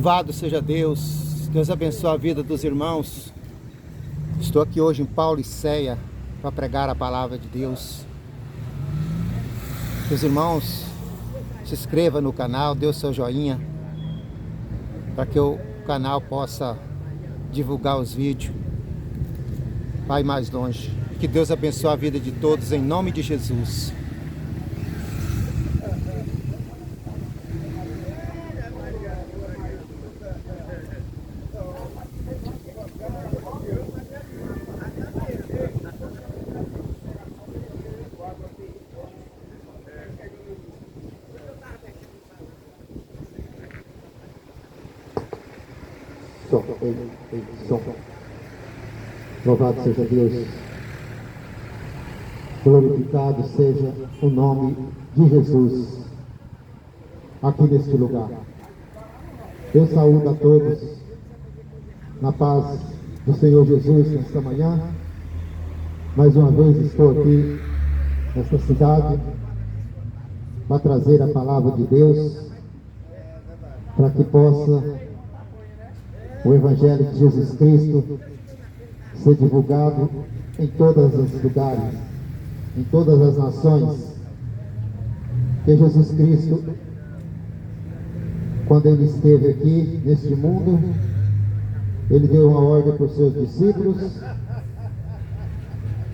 Louvado seja Deus. Deus abençoe a vida dos irmãos. Estou aqui hoje em Paulicéia para pregar a palavra de Deus. Meus irmãos, se inscreva no canal, dê o seu joinha para que o canal possa divulgar os vídeos. Vai mais longe. Que Deus abençoe a vida de todos em nome de Jesus. Som. Louvado seja Deus. Glorificado seja o nome de Jesus aqui neste lugar. Eu saúdo a todos na paz do Senhor Jesus nesta manhã. Mais uma vez estou aqui nesta cidade para trazer a palavra de Deus, para que possa o Evangelho de Jesus Cristo ser divulgado em todos os lugares, em todas as nações. Que Jesus Cristo, quando Ele esteve aqui neste mundo, Ele deu uma ordem para os seus discípulos,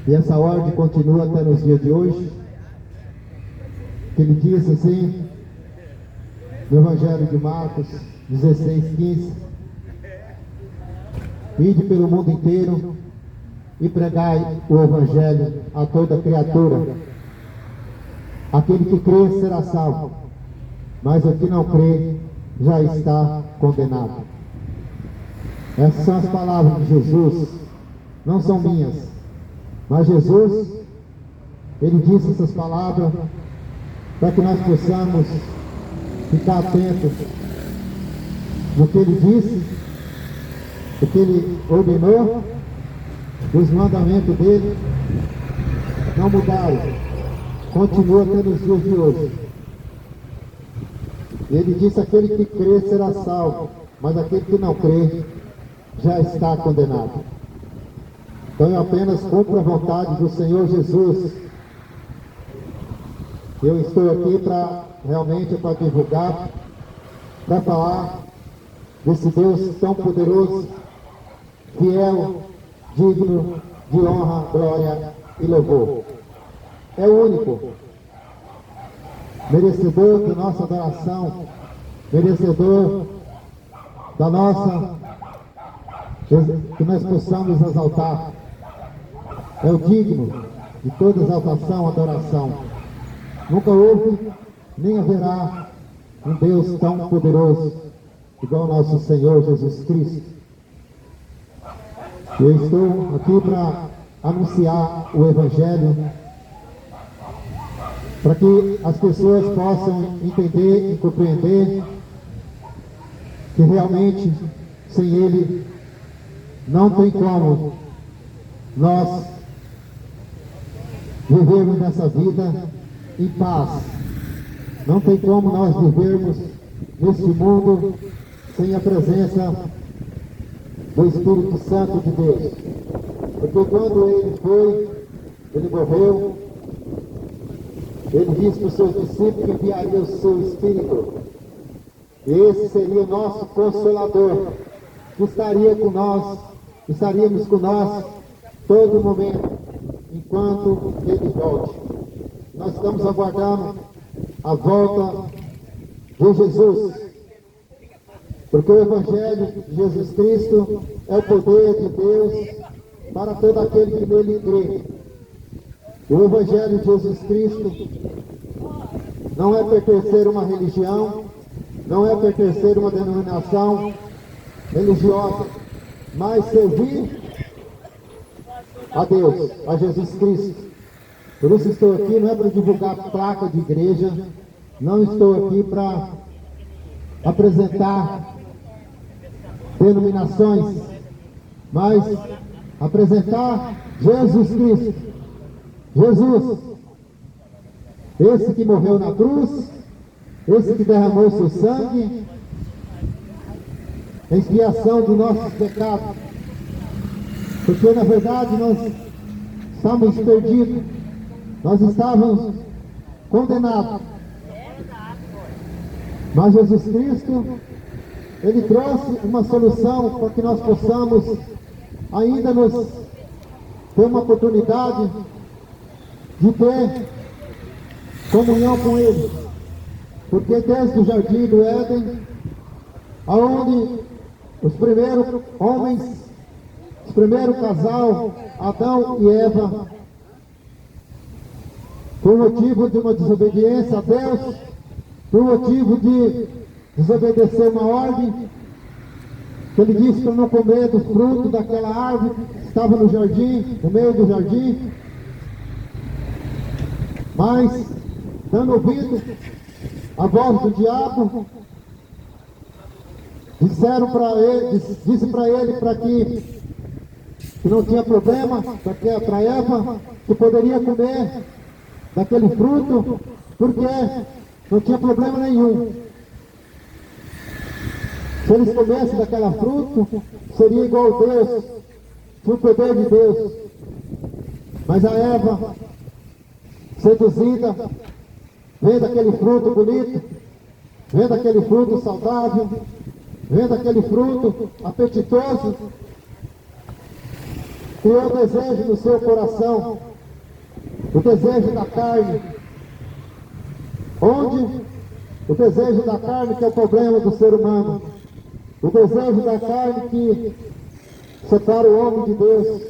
e essa ordem continua até nos dias de hoje, que Ele disse assim, no Evangelho de Marcos 16:15, ide pelo mundo inteiro e pregai o Evangelho a toda criatura. Aquele que crê será salvo, mas o que não crê já está condenado. Essas são as palavras de Jesus, não são minhas, mas Jesus, Ele disse essas palavras para que nós possamos ficar atentos no que Ele disse, o que Ele ordenou, os mandamentos dele não mudaram, continua até nos dias de hoje. Ele disse: aquele que crê será salvo, mas aquele que não crê já está condenado. Então eu apenas cumpro a vontade do Senhor Jesus. Eu estou aqui para realmente para divulgar, para falar desse Deus tão poderoso, fiel, digno de honra, glória e louvor. É o único, merecedor da nossa adoração, merecedor da nossa, que nós possamos exaltar. É o digno de toda exaltação, adoração. Nunca houve, nem haverá um Deus tão poderoso igual ao nosso Senhor Jesus Cristo. Eu estou aqui para anunciar o Evangelho, para que as pessoas possam entender e compreender que realmente sem Ele não tem como nós vivermos nessa vida em paz. Não tem como nós vivermos neste mundo sem a presença do Espírito Santo de Deus. Porque quando ele morreu, ele disse para os seus discípulos que enviaria o seu Espírito. E esse seria o nosso Consolador, que estaria com nós, estaríamos com nós todo momento, enquanto ele volte. Nós estamos aguardando a volta de Jesus, porque o Evangelho de Jesus Cristo é o poder de Deus para todo aquele que nele crê. O Evangelho de Jesus Cristo não é pertencer a uma religião, não é pertencer a uma denominação religiosa, mas servir a Deus, a Jesus Cristo. Por isso estou aqui, não é para divulgar placa de igreja, não estou aqui para apresentar denominações, mas apresentar Jesus Cristo. Jesus, esse que morreu na cruz, esse que derramou seu sangue, a expiação dos nossos pecados, porque na verdade nós estávamos perdidos, nós estávamos condenados, mas Jesus Cristo, Ele trouxe uma solução para que nós possamos ainda nos ter uma oportunidade de ter comunhão com Ele, porque desde o jardim do Éden, aonde os primeiros homens, os primeiros casal, Adão e Eva, por motivo de uma desobediência a Deus, por motivo de desobedecer uma ordem, que Ele disse para não comer do fruto daquela árvore que estava no jardim, no meio do jardim, mas dando ouvido à voz do diabo, disseram para ele, disse para ele para que não tinha problema, para Eva, que poderia comer daquele fruto, porque não tinha problema nenhum. Se eles comessem daquela fruta, seria igual a Deus, tinha o poder de Deus. Mas a Eva, seduzida, vendo aquele fruto bonito, vendo aquele fruto saudável, vendo aquele fruto apetitoso, criou o desejo no seu coração, o desejo da carne, onde o desejo da carne que é o problema do ser humano, o desejo da carne que separa o homem de Deus,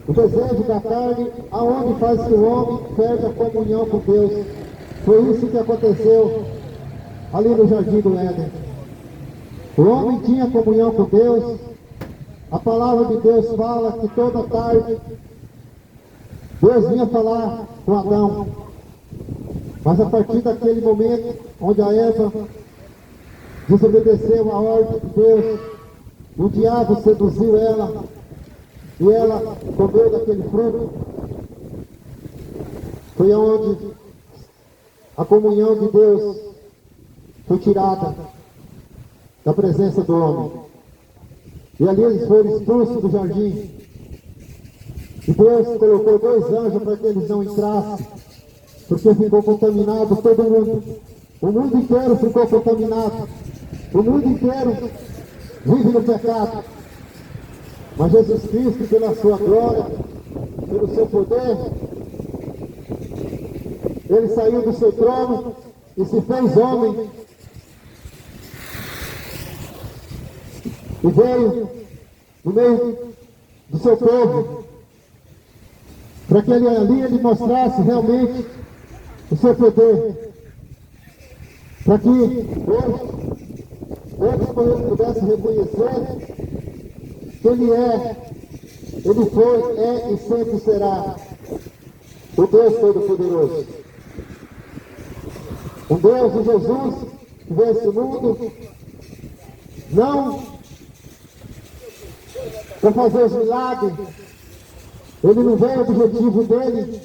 o desejo da carne aonde faz que o homem perde a comunhão com Deus. Foi isso que aconteceu ali no jardim do Éden. O homem tinha comunhão com Deus. A palavra de Deus fala que toda tarde Deus vinha falar com Adão. Mas a partir daquele momento onde a Eva desobedeceu a ordem de Deus, o diabo seduziu ela e ela comeu daquele fruto. Foi onde a comunhão de Deus foi tirada da presença do homem. E ali eles foram expulsos do jardim. E Deus colocou 2 anjos para que eles não entrassem, porque ficou contaminado todo mundo. O mundo inteiro ficou contaminado. O mundo inteiro vive no pecado. Mas Jesus Cristo, pela sua glória, pelo seu poder, Ele saiu do seu trono e se fez homem. E veio no meio do seu povo, para que ele mostrasse realmente o seu poder, para que hoje pudesse reconhecer que Ele foi, é e sempre será o Deus Todo-Poderoso. Um Deus de Jesus que veio a esse mundo, não para fazer os milagres. Ele não veio, o objetivo dele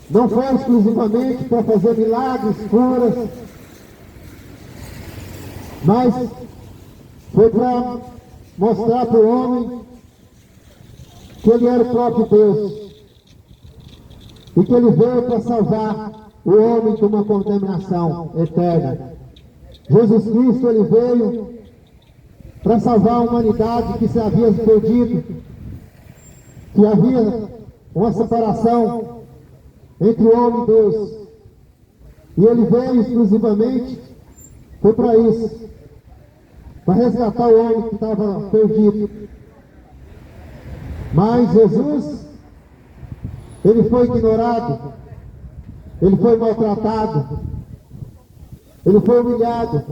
não foi exclusivamente para fazer milagres, curas, mas foi para mostrar para o homem que ele era o próprio Deus e que ele veio para salvar o homem de uma condenação eterna. Jesus Cristo, ele veio para salvar a humanidade que se havia perdido, que havia uma separação entre o homem e Deus. E ele veio exclusivamente, foi para isso, para resgatar o homem que estava perdido. Mas Jesus, ele foi ignorado, ele foi maltratado, ele foi humilhado.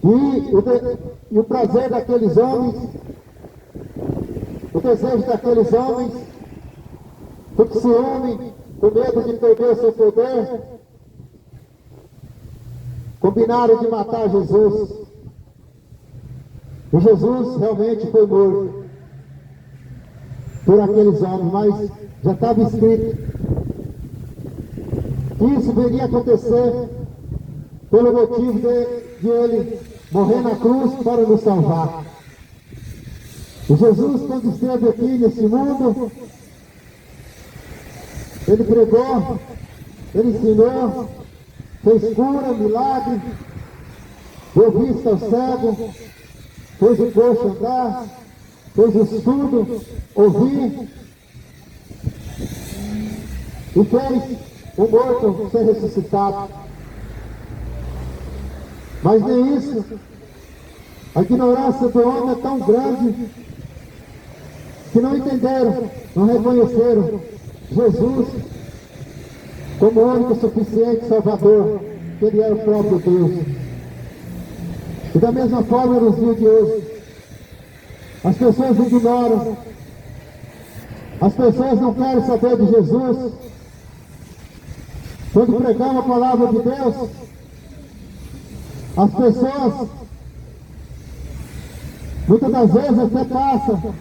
E o prazer daqueles homens, o desejo daqueles homens, porque esse homem, com medo de perder o seu poder, combinaram de matar Jesus. E Jesus realmente foi morto por aqueles homens, mas já estava escrito que isso viria acontecer pelo motivo de ele morrer na cruz para nos salvar. E Jesus, quando esteve aqui nesse mundo, ele pregou, ele ensinou, fez cura, milagre, deu vista ao cego, fez o coxo andar, fez o surdo ouvir, e fez o morto ser ressuscitado. Mas nem isso, a ignorância do homem é tão grande que não entenderam, não reconheceram Jesus como o único suficiente Salvador, que Ele é o próprio Deus. E da mesma forma nos dias de hoje, as pessoas ignoram, as pessoas não querem saber de Jesus. Quando pregamos a palavra de Deus, as pessoas muitas das vezes até passam,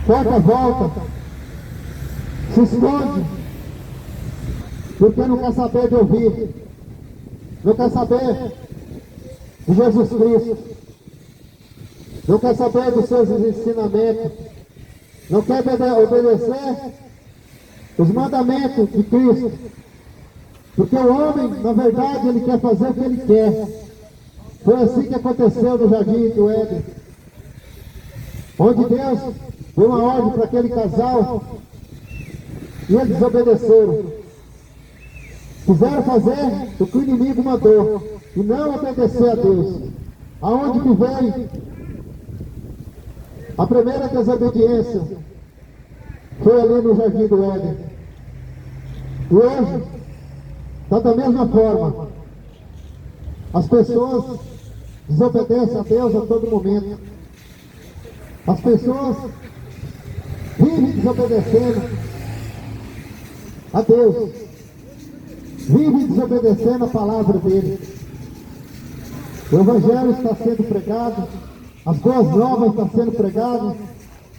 corta a volta, se esconde, porque não quer saber de ouvir, não quer saber de Jesus Cristo, não quer saber dos seus ensinamentos, não quer obedecer os mandamentos de Cristo, porque o homem, na verdade, ele quer fazer o que ele quer. Foi assim que aconteceu no jardim do Éden, onde Deus deu uma ordem para aquele casal e eles desobedeceram. Quiseram fazer o que o inimigo mandou e não obedecer a Deus. Aonde que veio a primeira desobediência? Foi ali no jardim do Éden. E hoje está da mesma forma. As pessoas desobedecem a Deus a todo momento. As pessoas vivem desobedecendo a Deus, vivem desobedecendo a palavra dele. O Evangelho está sendo pregado, as boas novas estão sendo pregadas,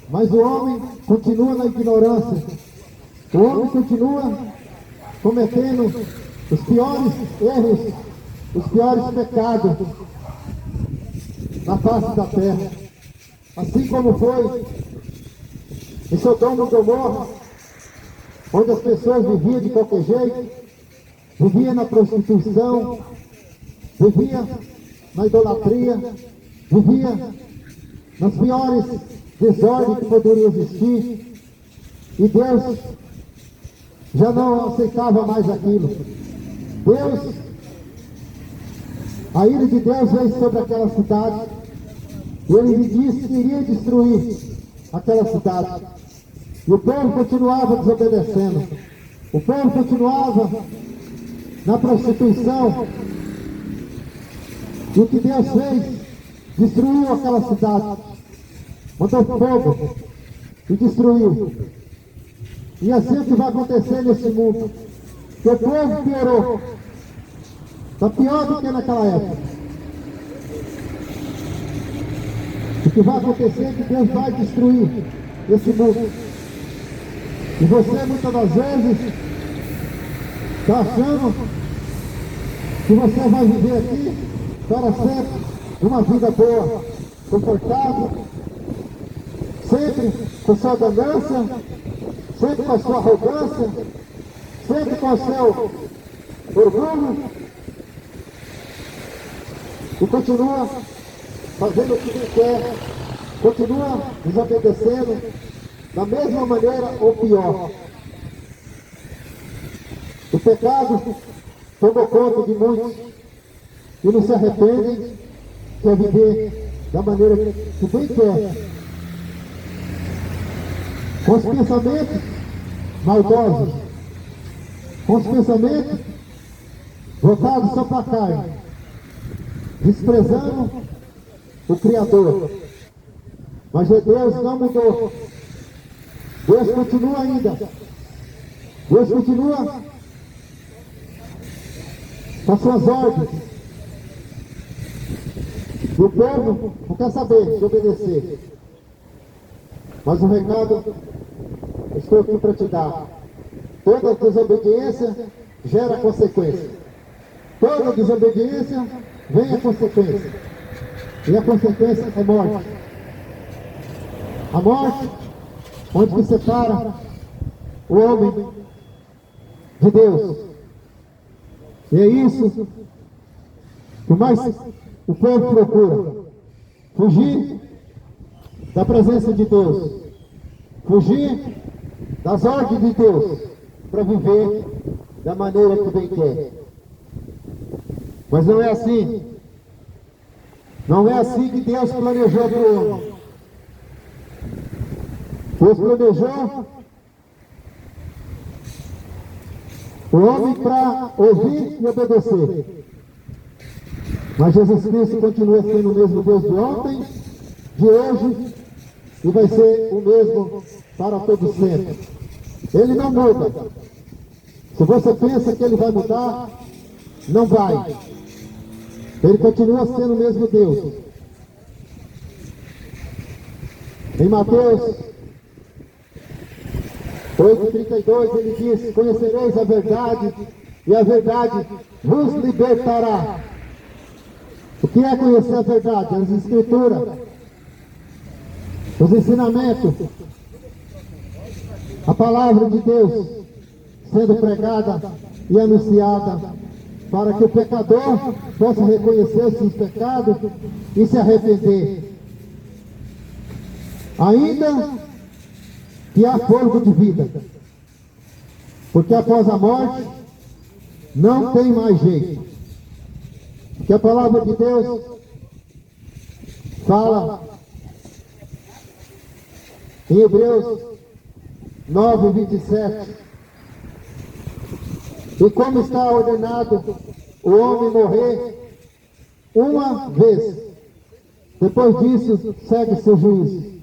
mas o homem continua na ignorância. O homem continua cometendo os piores erros, os piores pecados na face da terra. Assim como foi em Sodoma e Gomorra, onde as pessoas viviam de qualquer jeito, viviam na prostituição, viviam na idolatria, viviam nas piores desordens que poderiam existir, e Deus já não aceitava mais aquilo. Deus, a ira de Deus veio sobre aquela cidade, e ele lhe disse que iria destruir aquela cidade. E o povo continuava desobedecendo, o povo continuava na prostituição. E o que Deus fez? Destruiu aquela cidade, mandou fogo e destruiu. E assim é o que vai acontecer nesse mundo, que o povo piorou, está pior do que naquela época. O que vai acontecer é que Deus vai destruir esse mundo. E você muitas das vezes está achando que você vai viver aqui para sempre uma vida boa, confortável, sempre com sua ganância, sempre com a sua arrogância, sempre com o seu orgulho, e continua fazendo o que ele quer, continua desobedecendo da mesma maneira ou pior. O pecado tomou conta de muitos e não se arrependem, quer viver da maneira que bem quer, com os pensamentos maldosos, com os pensamentos voltados só para a carne, desprezando o Criador. Mas Deus não mudou. Deus continua ainda. Deus continua com as suas ordens. E o povo não quer saber de obedecer. Mas o recado eu estou aqui para te dar. Toda desobediência gera consequência. Toda desobediência vem a consequência. E a consequência é morte. A morte, onde que separa o homem de Deus. E é isso que mais o povo procura. Fugir da presença de Deus. Fugir das ordens de Deus. Para viver da maneira que bem quer. Mas não é assim. Não é assim que Deus planejou para o homem. Deus planejou o homem para ouvir e obedecer. Mas Jesus Cristo continua sendo o mesmo Deus de ontem, de hoje, e vai ser o mesmo para todo sempre. Ele não muda. Se você pensa que ele vai mudar, não vai. Ele continua sendo o mesmo Deus. Em Mateus 8,32 ele diz: conhecereis a verdade, e a verdade vos libertará. O que é conhecer a verdade? As Escrituras, os ensinamentos, a palavra de Deus sendo pregada e anunciada, para que o pecador possa reconhecer os seus pecados e se arrepender. Ainda que há fôlego de vida, porque após a morte não tem mais jeito. Porque a palavra de Deus fala em Hebreus 9:27, e como está ordenado o homem morrer uma vez, depois disso segue seu juízo.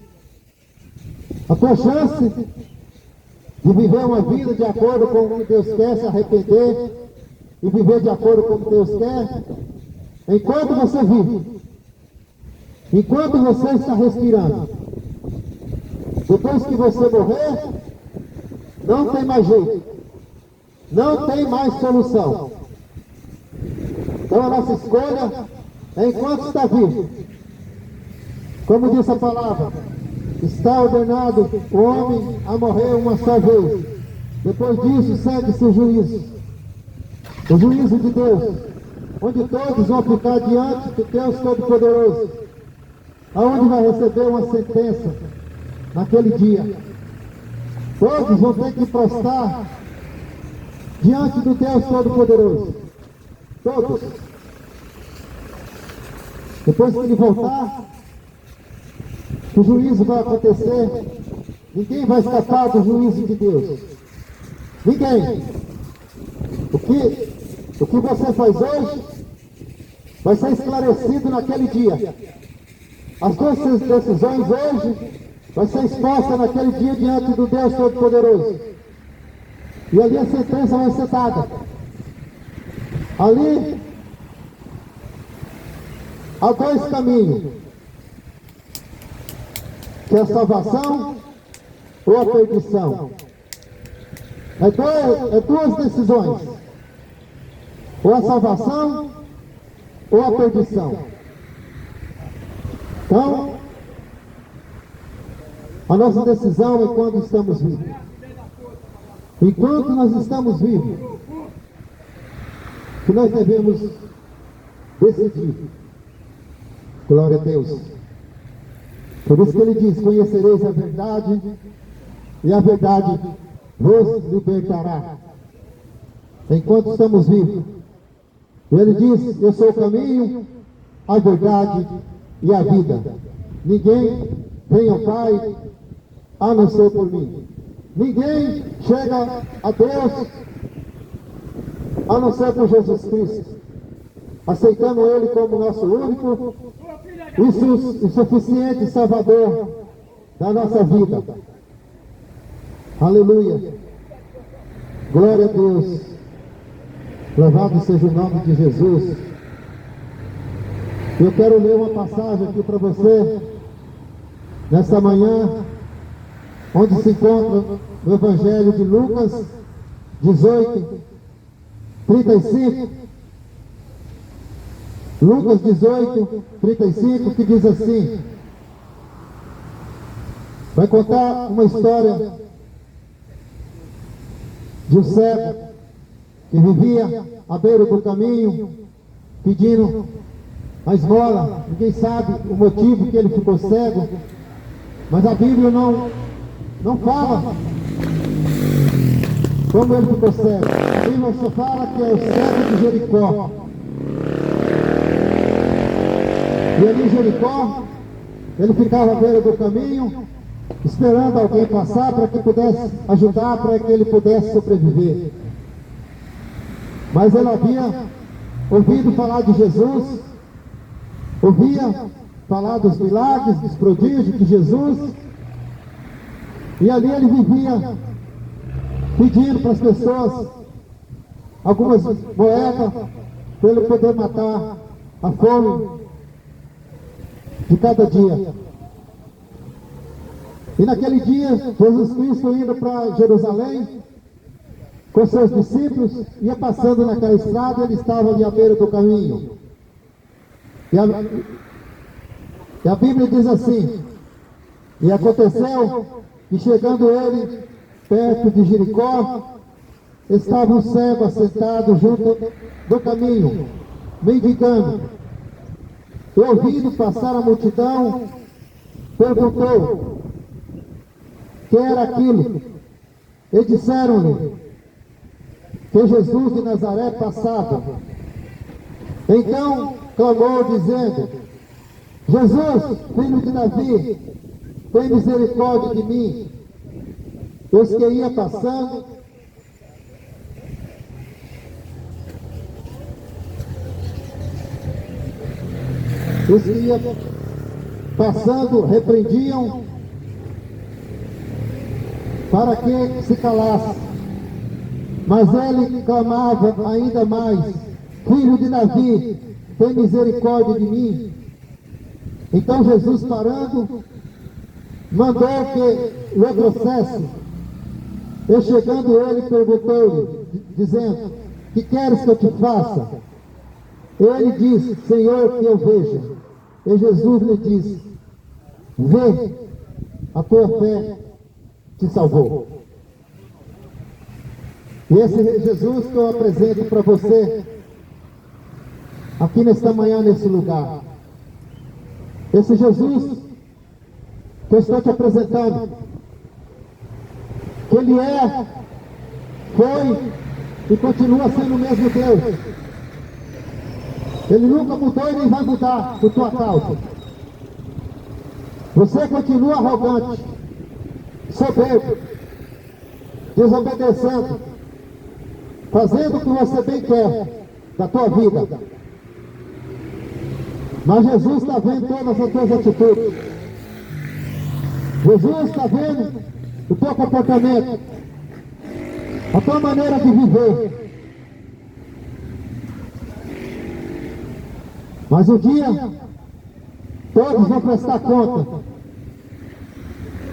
A tua chance de viver uma vida de acordo com o que Deus quer, se arrepender e viver de acordo com o que Deus quer, enquanto você vive, enquanto você está respirando. Depois que você morrer, não tem mais jeito, não tem mais solução. Então a nossa escolha é enquanto está vivo. Como diz a palavra, está ordenado o homem a morrer uma só vez. Depois disso segue-se o juízo. O juízo de Deus, onde todos vão ficar diante do Deus Todo-Poderoso, aonde vai receber uma sentença naquele dia. Todos vão ter que prostrar diante do Deus Todo-Poderoso. Todos. Depois que ele voltar, o juízo vai acontecer. Ninguém vai escapar do juízo de Deus. Ninguém. O que você faz hoje vai ser esclarecido naquele dia. As suas decisões hoje vai ser exposta naquele dia diante do Deus Todo-Poderoso. E ali a sentença vai ser dada. Ali há dois caminhos, que é a salvação ou a perdição. É duas decisões, ou a salvação ou a perdição. Então, a nossa decisão é quando estamos vivos. Enquanto nós estamos vivos, que nós devemos decidir. Glória a Deus. Por isso que ele diz: conhecereis a verdade, e a verdade vos libertará. Enquanto estamos vivos. Ele diz: eu sou o caminho, a verdade e a vida. Ninguém vem ao Pai a não ser por mim. Ninguém chega a Deus a não ser por Jesus Cristo, aceitando Ele como nosso único e suficiente Salvador da nossa vida. Aleluia. Glória a Deus. Louvado seja o nome de Jesus. Eu quero ler uma passagem aqui para você nesta manhã, onde se encontra no Evangelho de Lucas 18, 35. Lucas 18, 35, que diz assim, vai contar uma história de um cego que vivia à beira do caminho pedindo a esmola. Ninguém sabe o motivo que ele ficou cego, mas a Bíblia não fala como ele ficou cego. A Bíblia só fala que é o cego de Jericó. E ali em Jericó, ele ficava à beira do caminho, esperando alguém passar para que pudesse ajudar, para que ele pudesse sobreviver. Mas ele havia ouvido falar de Jesus, ouvia falar dos milagres, dos prodígios de Jesus, e ali ele vivia pedindo para as pessoas algumas moedas para ele poder matar a fome de cada dia. E naquele dia, Jesus Cristo indo para Jerusalém com seus discípulos, ia passando naquela estrada, ele estava ali à beira do caminho. E a Bíblia diz assim, e aconteceu que chegando ele perto de Jericó, estava um cego assentado junto do caminho, mendigando. E ouvindo passar a multidão, perguntou que era aquilo. E disseram-lhe que Jesus de Nazaré passava. Então clamou dizendo, Jesus, filho de Davi, tem misericórdia de mim. Os que ia passando, repreendiam para que se calasse. Mas ele clamava ainda mais, filho de Davi, tem misericórdia de mim. Então Jesus, parando, mandou que o trouxesse. E chegando ele, perguntou-lhe, dizendo, que queres que eu te faça? Ele disse, Senhor, que eu veja. E Jesus lhe disse, vê, a tua fé te salvou. E esse Jesus que eu apresento para você, aqui nesta manhã, nesse lugar, esse Jesus que eu estou te apresentando, que Ele é, foi e continua sendo o mesmo Deus. Ele nunca mudou e nem vai mudar por tua causa. Você continua arrogante, soberbo, desobedecendo, fazendo o que você bem quer da tua vida. Mas Jesus está vendo todas as tuas atitudes. Jesus está vendo o teu comportamento, a tua maneira de viver. Mas um dia, todos vão prestar conta.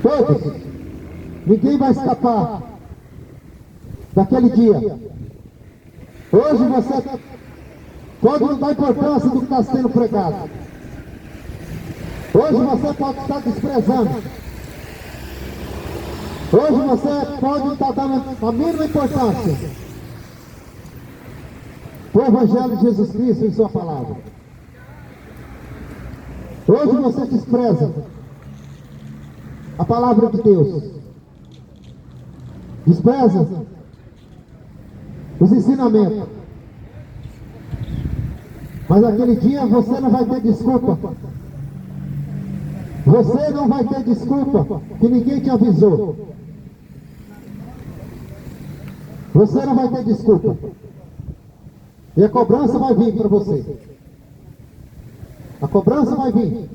Todos. Ninguém vai escapar daquele dia. Hoje você pode não dar importância do que está sendo pregado. Hoje você pode estar desprezando. Hoje você pode não estar dando a mínima importância para o Evangelho de Jesus Cristo em sua palavra. Hoje você despreza a palavra de Deus. Despreza os ensinamentos. Mas naquele dia você não vai ter desculpa. Você não vai ter desculpa que ninguém te avisou. Você não vai ter desculpa. E a cobrança vai vir para você. A cobrança vai vir.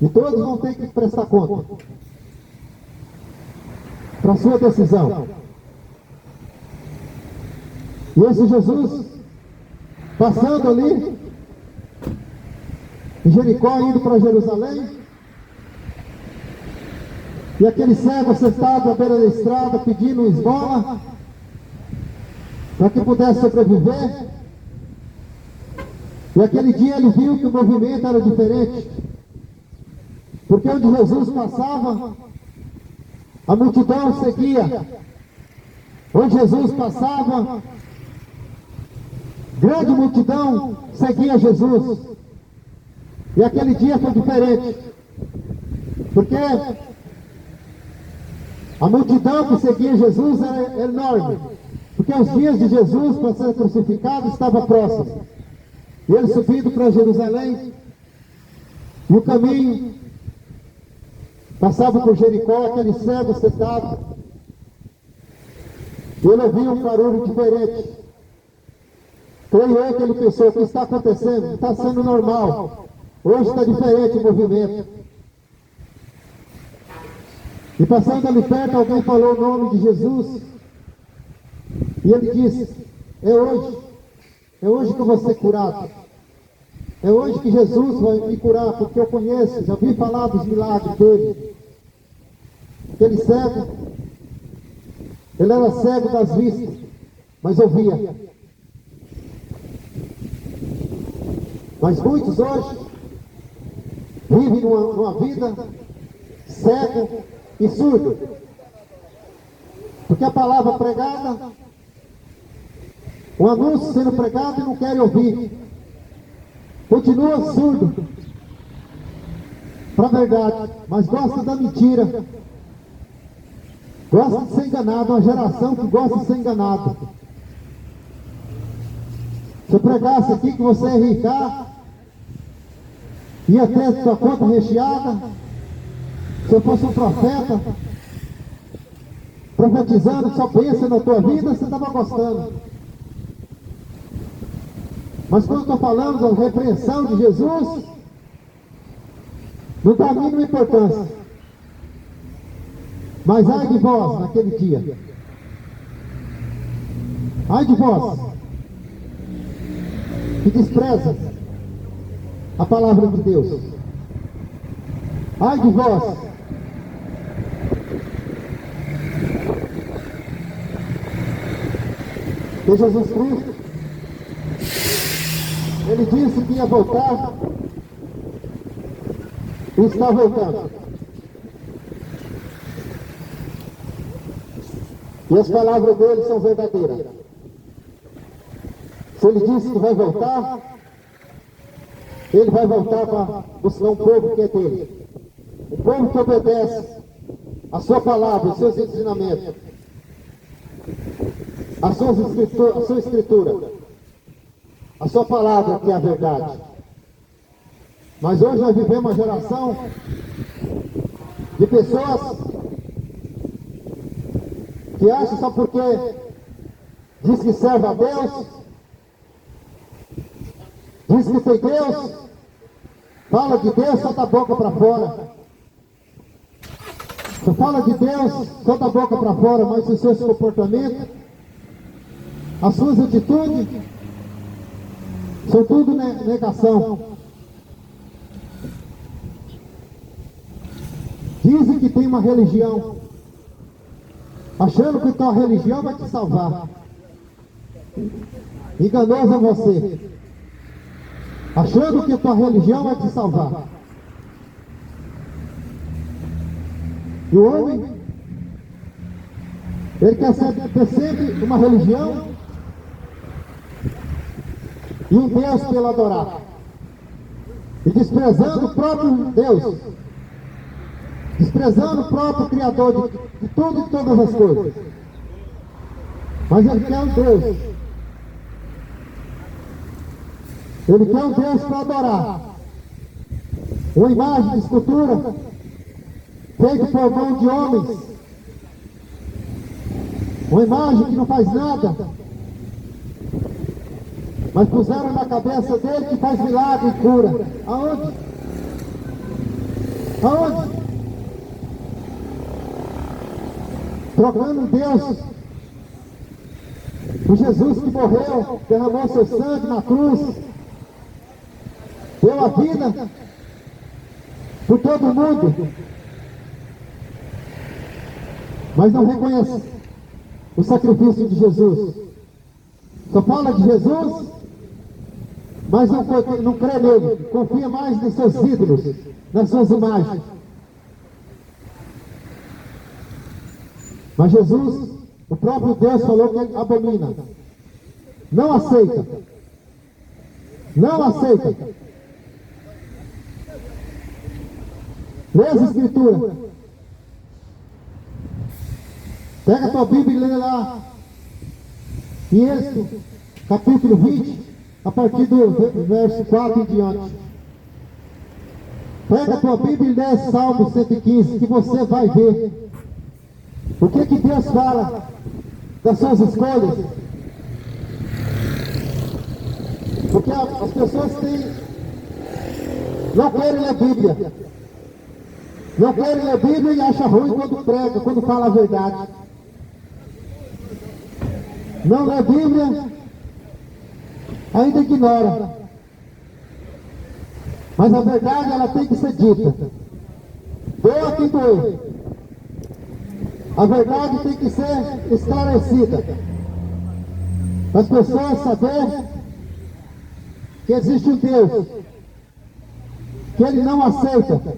E todos vão ter que prestar conta para a sua decisão. E esse Jesus, passando ali, em Jericó, indo para Jerusalém, e aquele cego sentado à beira da estrada, pedindo esmola, para que pudesse sobreviver. E aquele dia ele viu que o movimento era diferente. Porque onde Jesus passava, a multidão seguia. Onde Jesus passava, grande multidão seguia Jesus. E aquele dia foi diferente. Porque a multidão que seguia Jesus era enorme. Porque os dias de Jesus para ser crucificado estavam próximos. E ele subindo para Jerusalém, e o caminho passava por Jericó, aquele cego sentado. E ele ouviu um barulho diferente. Creio eu que ele pensou: o que está acontecendo? Está sendo normal. Hoje está diferente o movimento. E passando ali perto, alguém falou o nome de Jesus. E ele disse: é hoje que eu vou ser curado. É hoje que Jesus vai me curar, porque eu conheço, já vi falar dos milagres dele. Aquele cego, ele era cego das vistas, mas ouvia. Mas muitos hoje vivem numa vida cego e surdo. Porque a palavra pregada, o anúncio sendo pregado e não querem ouvir. Continua surdo para a verdade, mas gosta da mentira. Gosta de ser enganado, uma geração que gosta de ser enganado. Se eu pregasse aqui que você é rico, ia ter sua conta recheada. Se eu fosse um profeta, profetizando só pensa na tua vida, você estava gostando. Mas quando eu estou falando da repreensão de Jesus, não dá a mínima importância. Mas ai de vós naquele dia. Ai de vós que despreza a palavra de Deus. Ai de vós que Jesus Cristo, ele disse que ia voltar e está voltando. E as palavras dele são verdadeiras. Se ele disse que vai voltar, ele vai voltar para buscar um povo que é dele. Um povo que obedece a sua palavra, os seus ensinamentos, a sua escritura, a sua palavra que é a verdade. Mas hoje nós vivemos uma geração de pessoas que acham só porque diz que serve a Deus, diz que tem Deus, fala de Deus, só da boca para fora. Você fala de Deus, só da boca para fora, mas os seus comportamentos, as suas atitudes, são tudo negação. Dizem que tem uma religião, achando que tua religião vai te salvar. Enganoso é você, achando que tua religião vai te salvar. E o homem, ele quer ter sempre uma religião e um Deus para ele adorar, e desprezando o próprio Deus, desprezando o próprio Criador de tudo e de todas as coisas. Mas ele quer um Deus, ele quer um Deus para adorar, uma imagem de escultura feita por mão de homens, uma imagem que não faz nada, mas puseram na cabeça dele que faz milagre e cura. Aonde? Aonde? Trocando Deus por Jesus que morreu, derramou seu sangue na cruz, deu a vida por todo mundo, mas não reconhece o sacrifício de Jesus. Só fala de Jesus mas não crê nele, confia mais nos seus ídolos, nas suas imagens. Mas Jesus, o próprio Deus falou que ele abomina, não aceita, não aceita. Lê as Escrituras, pega a tua Bíblia e lê lá, em Êxodo, capítulo 20, a partir do verso 4 em diante. Pega a tua Bíblia e lê Salmo 115, que você vai ver o que Deus fala das suas escolhas. Porque as pessoas não querem ler Bíblia. Não querem ler Bíblia e acham ruim quando prega, quando fala a verdade. Não lê Bíblia, ainda ignora. Mas a verdade, ela tem que ser dita. Doa quem doer. A verdade tem que ser esclarecida. Para as pessoas saberem que existe um Deus, que Ele não aceita.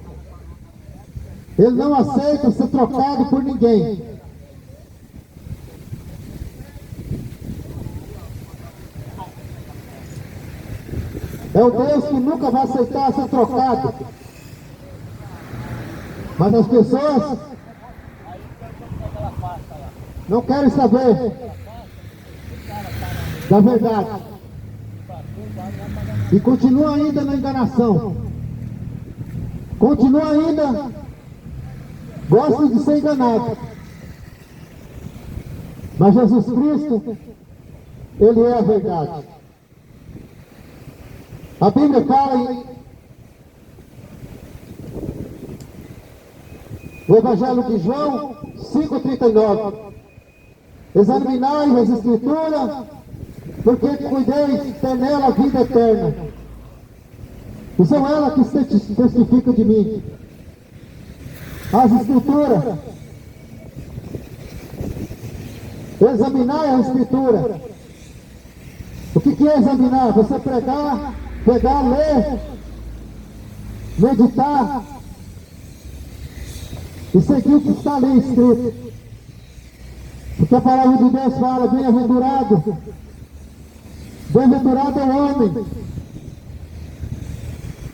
Ele não aceita ser trocado por ninguém. É o Deus que nunca vai aceitar ser trocado. Mas as pessoas não querem saber da verdade. E continua ainda na enganação. Continua ainda, gosta de ser enganado. Mas Jesus Cristo, Ele é a verdade. A Bíblia fala no Evangelho de João 5,39: examinai as Escrituras, porque cuideis ter nela a vida eterna. E são elas que testificam de mim. As Escrituras. Examinai a Escritura. O que é examinar? Você pegar, ler, meditar e seguir o que está ali escrito. Porque a palavra de Deus fala: bem-aventurado é o homem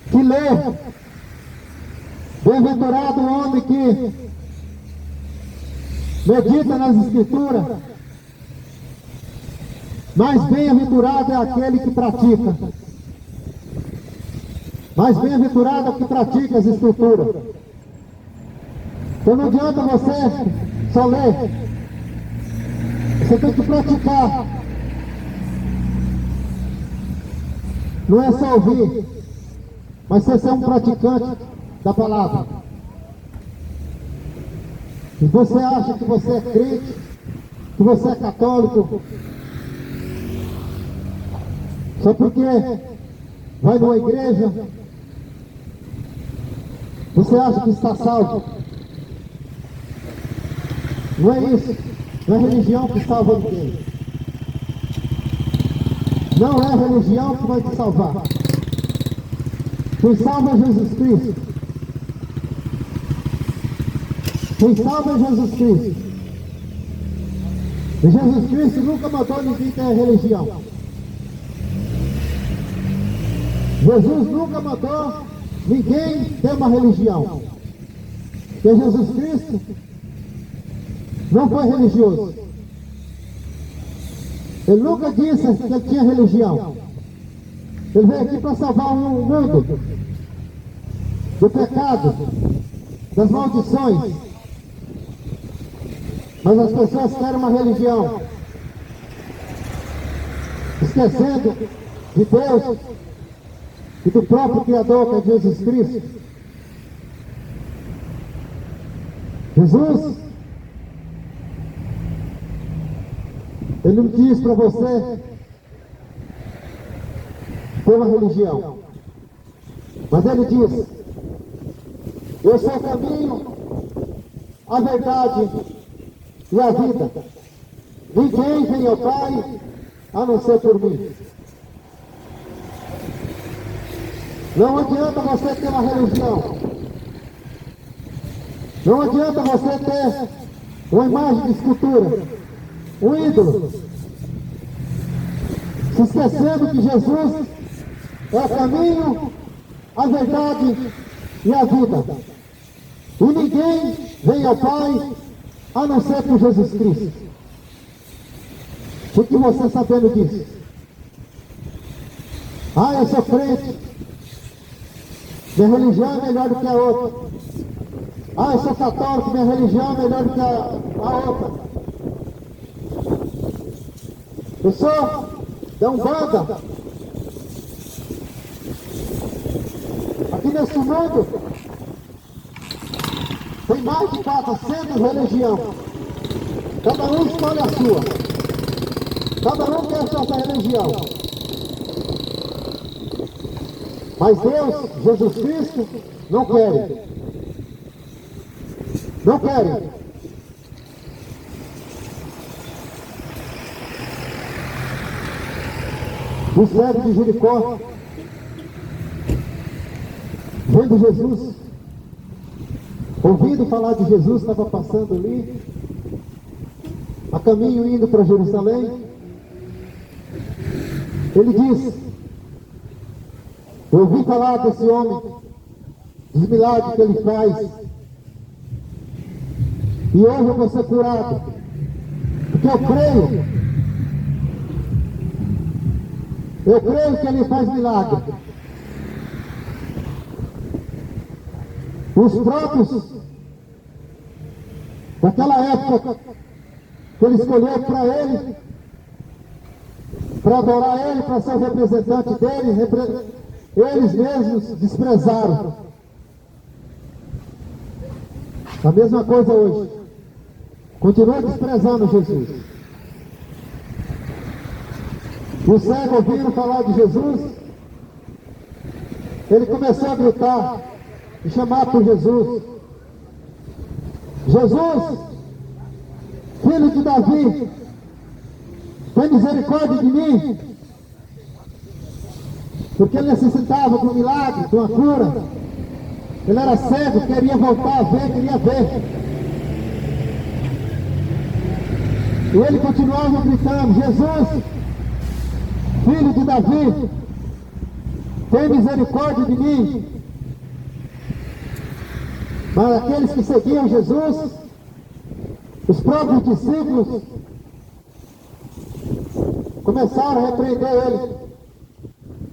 que lê, bem-aventurado é o homem que medita nas Escrituras, mas bem-aventurado é aquele que pratica. Mas bem-aventurado é o que pratica as Escrituras. Então não adianta você só ler, você tem que praticar. Não é só ouvir, mas você ser um praticante da palavra. E você acha que você é crente, que você é católico, só porque vai numa igreja, você acha que está salvo. Não é isso. Não é religião que salva ninguém. Não é a religião que vai te salvar. Quem salva é Jesus Cristo. Quem salva é Jesus Cristo. E Jesus Cristo nunca mandou ninguém ter religião. Jesus nunca mandou ninguém ter uma religião. Porque Jesus Cristo não foi religioso. Ele nunca disse que ele tinha religião. Ele veio aqui para salvar o mundo do pecado, das maldições. Mas as pessoas querem uma religião, esquecendo de Deus e do próprio Criador, que é Jesus Cristo. Jesus, Ele não diz para você ter uma religião, mas Ele diz: eu sou o caminho, a verdade e a vida. Ninguém vem ao Pai a não ser por mim. Não adianta você ter uma religião. Não adianta você ter uma imagem de escultura, um ídolo, se esquecendo que Jesus é o caminho, a verdade e a vida. E ninguém vem ao Pai a não ser por Jesus Cristo. Fique você sabendo disso. Ah, eu sou crente. Minha religião é melhor do que a outra. Ah, eu sou católico, minha religião é melhor do que a outra. Eu sou da Umbanda. Aqui nesse mundo tem mais de 400 religiões. Cada um escolhe a sua. Cada um quer a sua religião. Mas Deus, Jesus Cristo, não quer. Não querem. O cego de Jericó, vendo Jesus, ouvindo falar de Jesus, estava passando ali, a caminho indo para Jerusalém. Ele disse: eu ouvi falar desse homem, dos milagres que ele faz, e hoje eu vou ser curado, porque eu creio que ele faz milagre. Os próprios daquela época que ele escolheu para ele, para adorar ele, para ser o representante dele, eles mesmos desprezaram. A mesma coisa hoje. Continua desprezando Jesus. O cego, ouvindo falar de Jesus, ele começou a gritar e chamar por Jesus. Jesus, filho de Davi, tem misericórdia de mim. Porque ele necessitava de um milagre, de uma cura. Ele era cego, queria voltar a ver, queria ver. E ele continuava gritando: Jesus, filho de Davi, tem misericórdia de mim. Mas aqueles que seguiam Jesus, os próprios discípulos, começaram a repreender ele,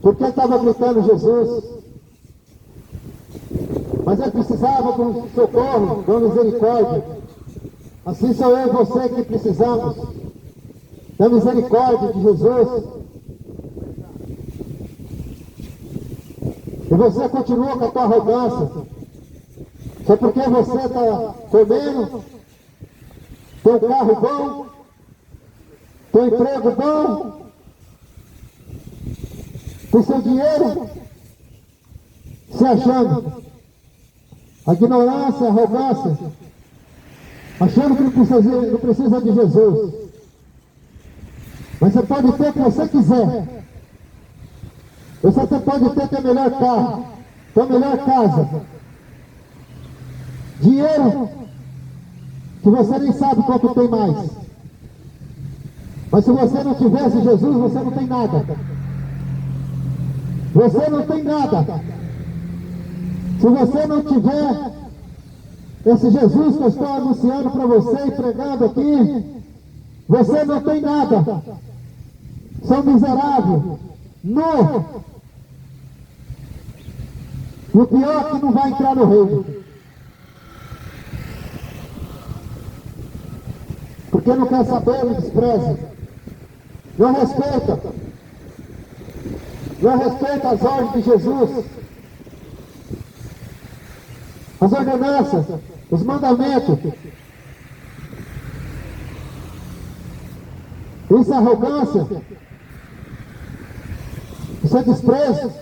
porque ele estava gritando Jesus. Mas ele precisava de um socorro, de uma misericórdia. Assim sou eu e você que precisamos da misericórdia de Jesus. E você continua com a tua arrogância, só porque você está comendo, tem um carro bom, tem um emprego bom, tem seu dinheiro, se achando. A ignorância, a arrogância, achando que não precisa de Jesus. Mas você pode ter o que você quiser. Você até pode ter teu melhor carro, tua melhor casa, dinheiro que você nem sabe quanto tem mais. Mas se você não tivesse Jesus, você não tem nada. Você não tem nada. Se você não tiver esse Jesus que eu estou anunciando para você e pregando aqui, você não tem nada. São miserável, nu. E o pior é que não vai entrar no reino. Porque não quer saber, não despreza. Não respeita. Não respeita as ordens de Jesus. As ordenanças, os mandamentos. Isso é arrogância. Isso é desprezo.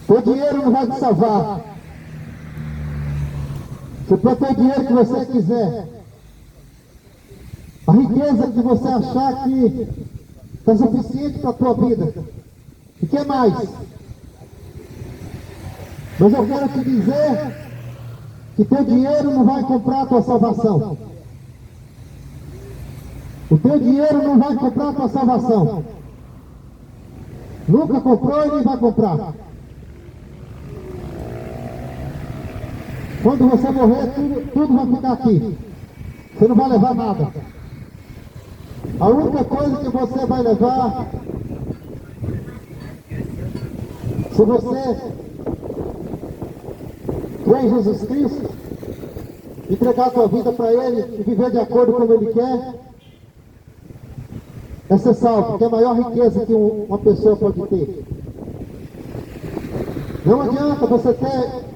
O dinheiro não vai te salvar. Você pode ter o dinheiro que você quiser. A riqueza que você achar que está suficiente para a tua vida. E o que mais? Mas eu quero te dizer que teu dinheiro não vai comprar a tua salvação. O teu dinheiro não vai comprar a tua salvação. Nunca comprou e nem vai comprar. Quando você morrer, tudo vai ficar aqui. Você não vai levar nada. A única coisa que você vai levar, se você crê em Jesus Cristo, entregar a tua vida para Ele e viver de acordo com como Ele quer, é ser salvo, que é a maior riqueza que uma pessoa pode ter. Não adianta você ter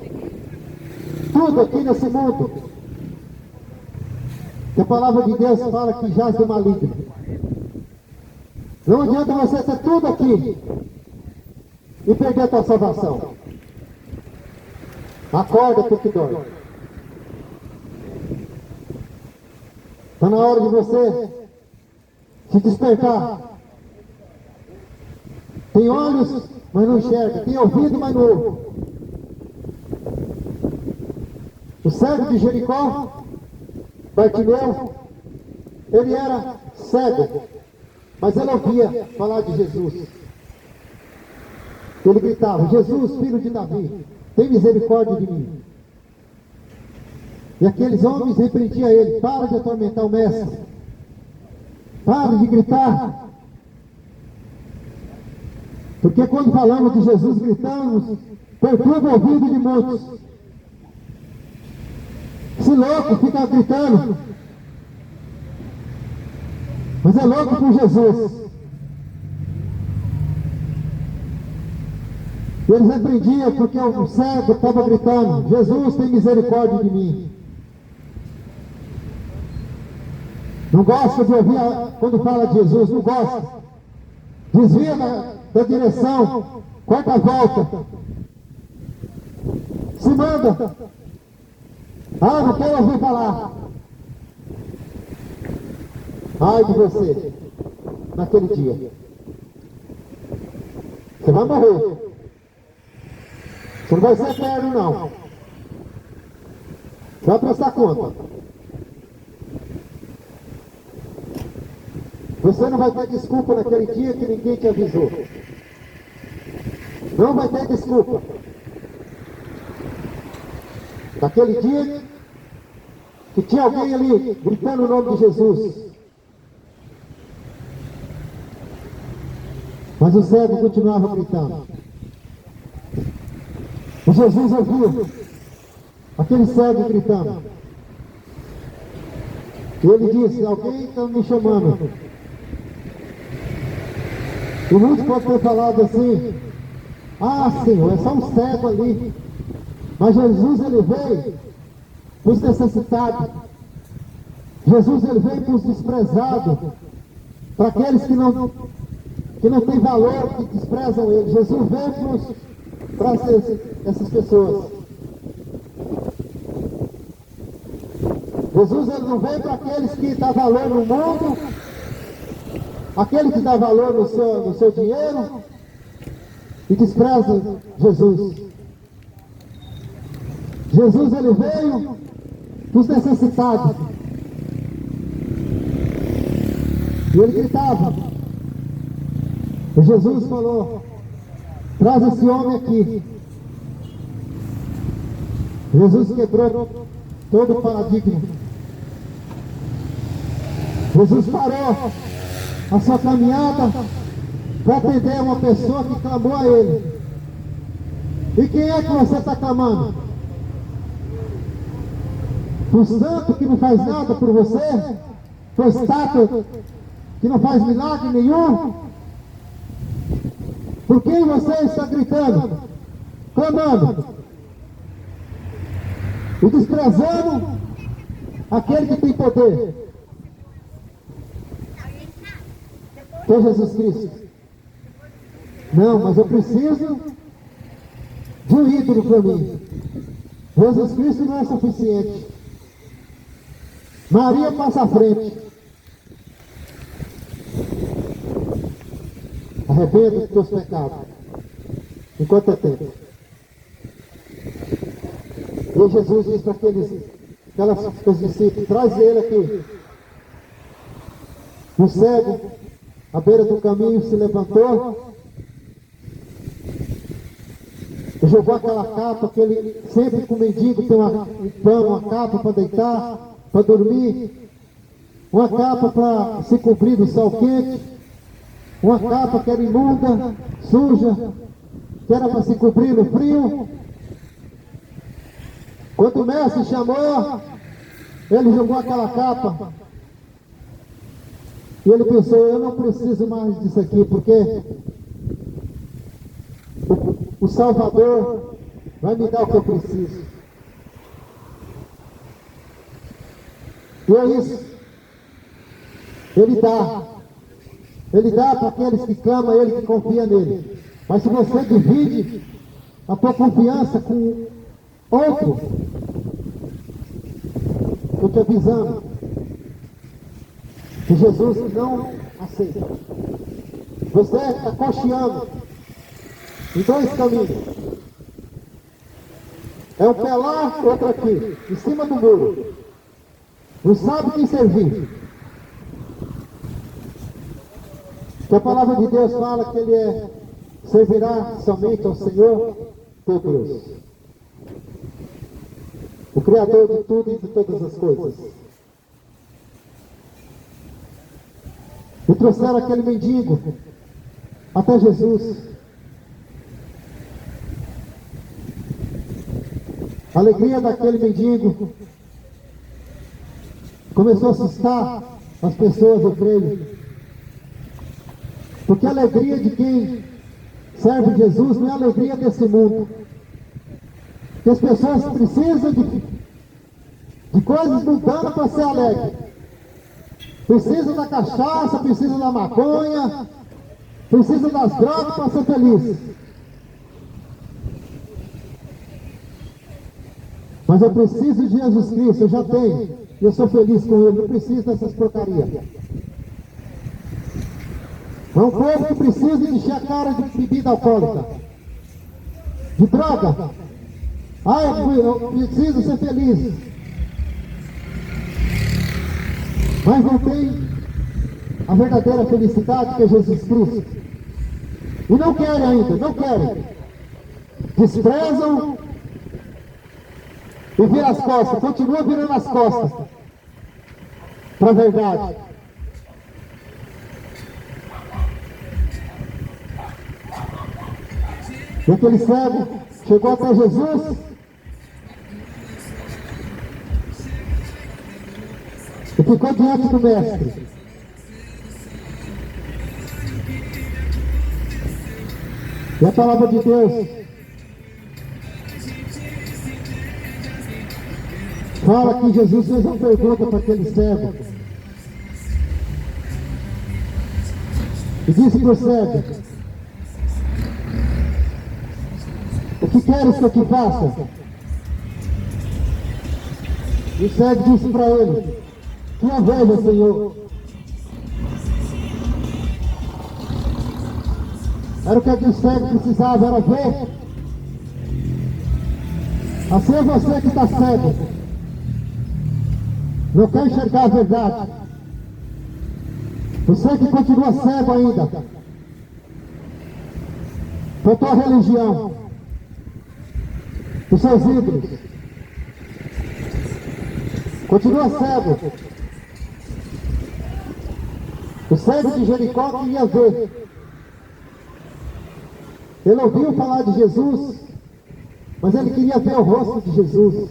tudo aqui nesse mundo, que a palavra de Deus fala que jaz do maligno. Não adianta você ter tudo aqui e perder a tua salvação. Acorda, porque dói. Está na hora de você se despertar. Tem olhos, mas não enxerga. Tem ouvido, mas não ouve. O cego de Jericó, Bartimeu, ele era cego, mas ele ouvia falar de Jesus. Ele gritava: Jesus, filho de Davi, tem misericórdia de mim. E aqueles homens repreendiam ele: para de atormentar o mestre, para de gritar. Porque quando falamos de Jesus gritamos, perturba o ouvido de muitos. Esse louco fica gritando, mas é louco por Jesus. E eles repreendiam porque o cego estava gritando: Jesus, tem misericórdia de mim. Não gosta de ouvir quando fala de Jesus, não gosta. Desvia da direção, corta a volta, se manda. Ah, não quero ouvir falar. Ai de você, naquele dia. Você vai morrer. Você não vai ser eterno, não. Você vai prestar conta. Você não vai ter desculpa naquele dia que ninguém te avisou. Não vai ter desculpa. Naquele dia que tinha alguém ali gritando o nome de Jesus. Mas o cego continuava gritando. E Jesus ouviu aquele cego gritando. E ele disse: alguém está me chamando. E muitos podem ter falado assim: ah, Senhor, é só um cego ali. Mas Jesus, ele veio para os necessitados. Jesus, ele veio para os desprezados, para aqueles que não têm valor, que desprezam ele. Jesus veio para essas pessoas. Jesus, ele não veio para aqueles que dão valor no mundo, aquele que dá valor no seu dinheiro e despreza Jesus. Jesus, ele veio para os necessitados. E ele gritava. E Jesus falou: traz esse homem aqui. Jesus quebrou todo o paradigma. Jesus parou a sua caminhada para atender uma pessoa que clamou a ele. E quem é que você está clamando? Por santo que não faz nada por você? Por estátua que não faz milagre nenhum? Por quem você está gritando? Clamando? E desprezando aquele que tem poder, que é Jesus Cristo. Não, mas eu preciso de um ídolo para mim. Jesus Cristo não é suficiente. Maria passa à frente. Arrependa dos teus pecados, enquanto é tempo. E Jesus disse para aqueles discípulos: traz ele aqui. O cego, à beira do caminho, se levantou, jogou aquela capa, que ele sempre com o mendigo tem um pano, uma capa para deitar, para dormir, uma capa para se cobrir do sol quente, uma capa que era imunda, suja, que era para se cobrir no frio. Quando o mestre chamou, ele jogou aquela capa. E ele pensou: eu não preciso mais disso aqui, porque o Salvador vai me dar o que eu preciso. E é isso. Ele dá. Ele dá para aqueles que clamam a Ele, que confiam nele. Mas se você divide a tua confiança com outro, estou te avisando que Jesus não aceita. Você está cocheando em dois caminhos. É um pé lá, outro aqui, em cima do muro. Não sabe quem servir. Que a palavra de Deus fala que Ele servirá somente ao Senhor teu Deus, o Criador de tudo e de todas as coisas. E trouxeram aquele mendigo até Jesus. A alegria daquele mendigo começou a assustar as pessoas, eu creio. Porque a alegria de quem serve Jesus não é a alegria desse mundo. Que as pessoas precisam de coisas mundanas para ser alegre. Precisa da cachaça, precisa da maconha, precisa das drogas para ser feliz. Mas eu preciso de Jesus Cristo, eu já tenho, e eu sou feliz com Ele, não preciso dessas porcarias. É um povo que precisa de encher a cara de bebida alcoólica, de droga. Eu preciso ser feliz. Mas não tem a verdadeira felicidade, que é Jesus Cristo. E não querem ainda, não querem. Desprezam e viram as costas, continuam virando as costas para a verdade. E aquele cego chegou até Jesus e ficou diante do mestre. E a palavra de Deus fala que Jesus fez uma pergunta para aquele cego. E disse para o cego: o que queres que eu te faça? E o cego disse para ele: que eu veja, Senhor. Era o que o cego precisava, era ver. Assim é você que está cego. Não quer enxergar a verdade. Você que continua cego ainda por tua religião, os seus ídolos. Continua cego. O cego de Jericó queria ver. Ele ouviu falar de Jesus, mas ele queria ver o rosto de Jesus.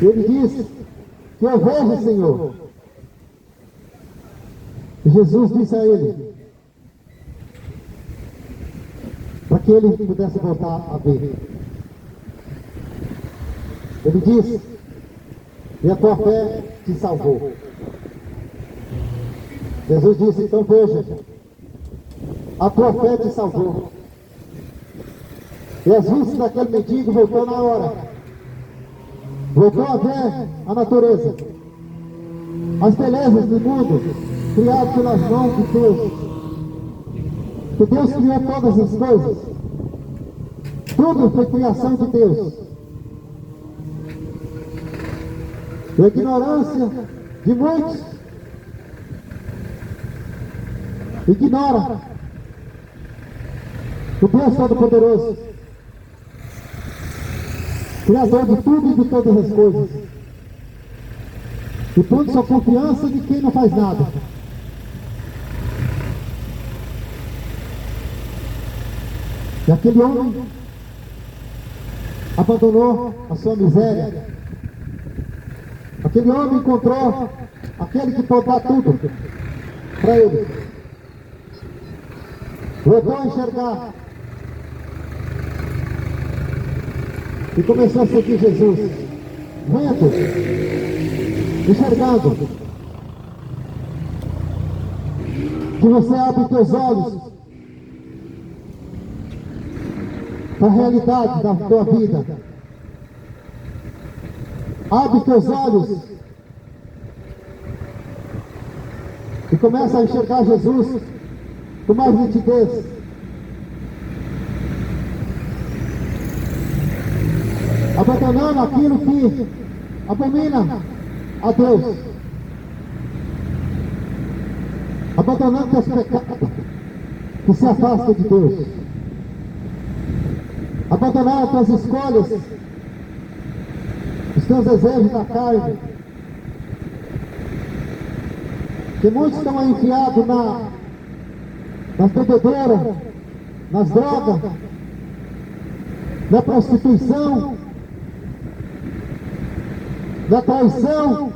E ele disse: que eu vejo, Senhor. E Jesus disse a ele, para que ele pudesse voltar a ver. Ele disse: e a tua fé te salvou. Jesus disse: então veja, a tua fé te salvou. E as vistas daquele mendigo voltou na hora. Voltou a ver a natureza, as belezas do mundo, criado pelas mãos de Deus. Que Deus criou todas as coisas. Tudo foi criação de Deus. A ignorância de muitos ignora o Deus Todo-Poderoso, Criador de tudo e de todas as coisas. E põe sua confiança de quem não faz nada. E aquele homem abandonou a sua miséria. Aquele homem encontrou aquele que pode dar tudo para ele. Voltou a enxergar e começou a seguir Jesus, vendo, enxergando, que você abre teus olhos para a realidade da tua vida. Abre teus olhos e começa a enxergar Jesus com mais nitidez. Abandonando aquilo que abomina a Deus. Abandonando teus pecados que se afastam de Deus. Abandonar as tuas escolhas, os teus desejos da carne. Que muitos estão aí enfiados nas bebedeiras, nas drogas, na prostituição, na traição.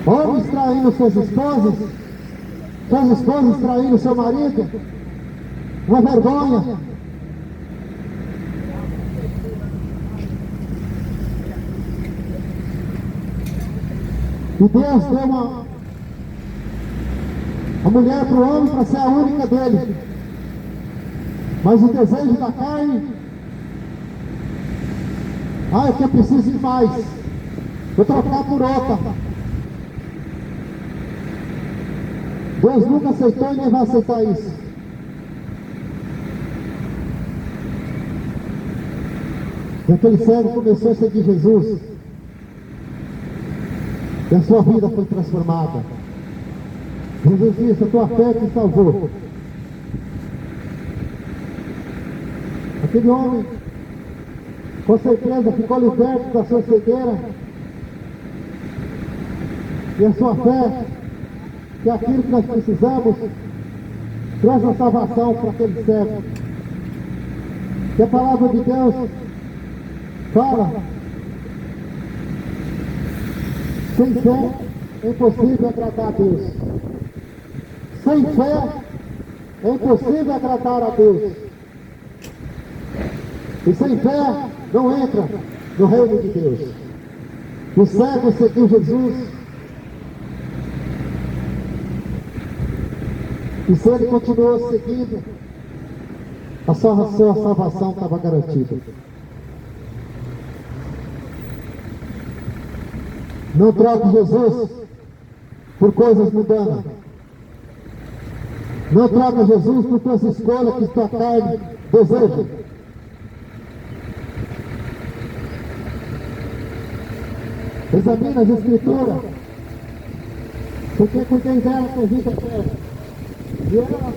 Homens traindo suas esposas traindo seu marido. Uma vergonha. E Deus deu a mulher para o homem para ser a única dele. Mas o desejo da carne, é que eu preciso de mais. Vou trocar por outra. Deus nunca aceitou e nem vai aceitar isso. E aquele cego começou a seguir Jesus. E a sua vida foi transformada. Jesus disse: a tua fé te salvou. Aquele homem, com certeza, ficou liberto da sua cegueira. E a sua fé, que é aquilo que nós precisamos, traz a salvação para aquele cego. Que a palavra de Deus fala: sem fé é impossível agradar a Deus. Sem fé é impossível agradar a Deus. E sem fé não entra no reino de Deus. O cego seguiu Jesus. E se ele continuou seguindo, a sua salvação estava garantida. Não troque Jesus por coisas mundanas. Não troque Jesus por tuas escolhas que tua carne deseja. Examina as Escrituras, porque cuidei dela com vida eterna. E ela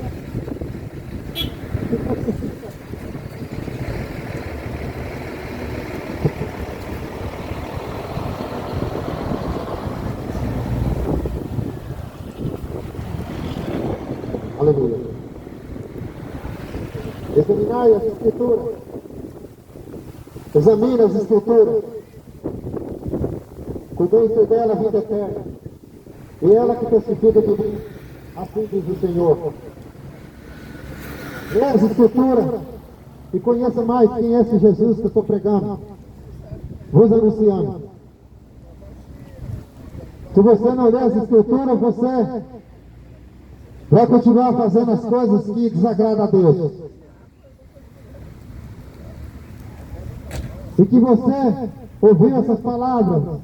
aleluia. Examinai as Escrituras. Examina as Escrituras. Cuidei dela a vida eterna. E ela que testifica de mim, assim diz o Senhor. Lê as Escrituras e conheça mais quem é esse Jesus que eu estou pregando, vos anunciando. Se você não ler as Escrituras, você vai continuar fazendo as coisas que desagradam a Deus. E que você ouviu essas palavras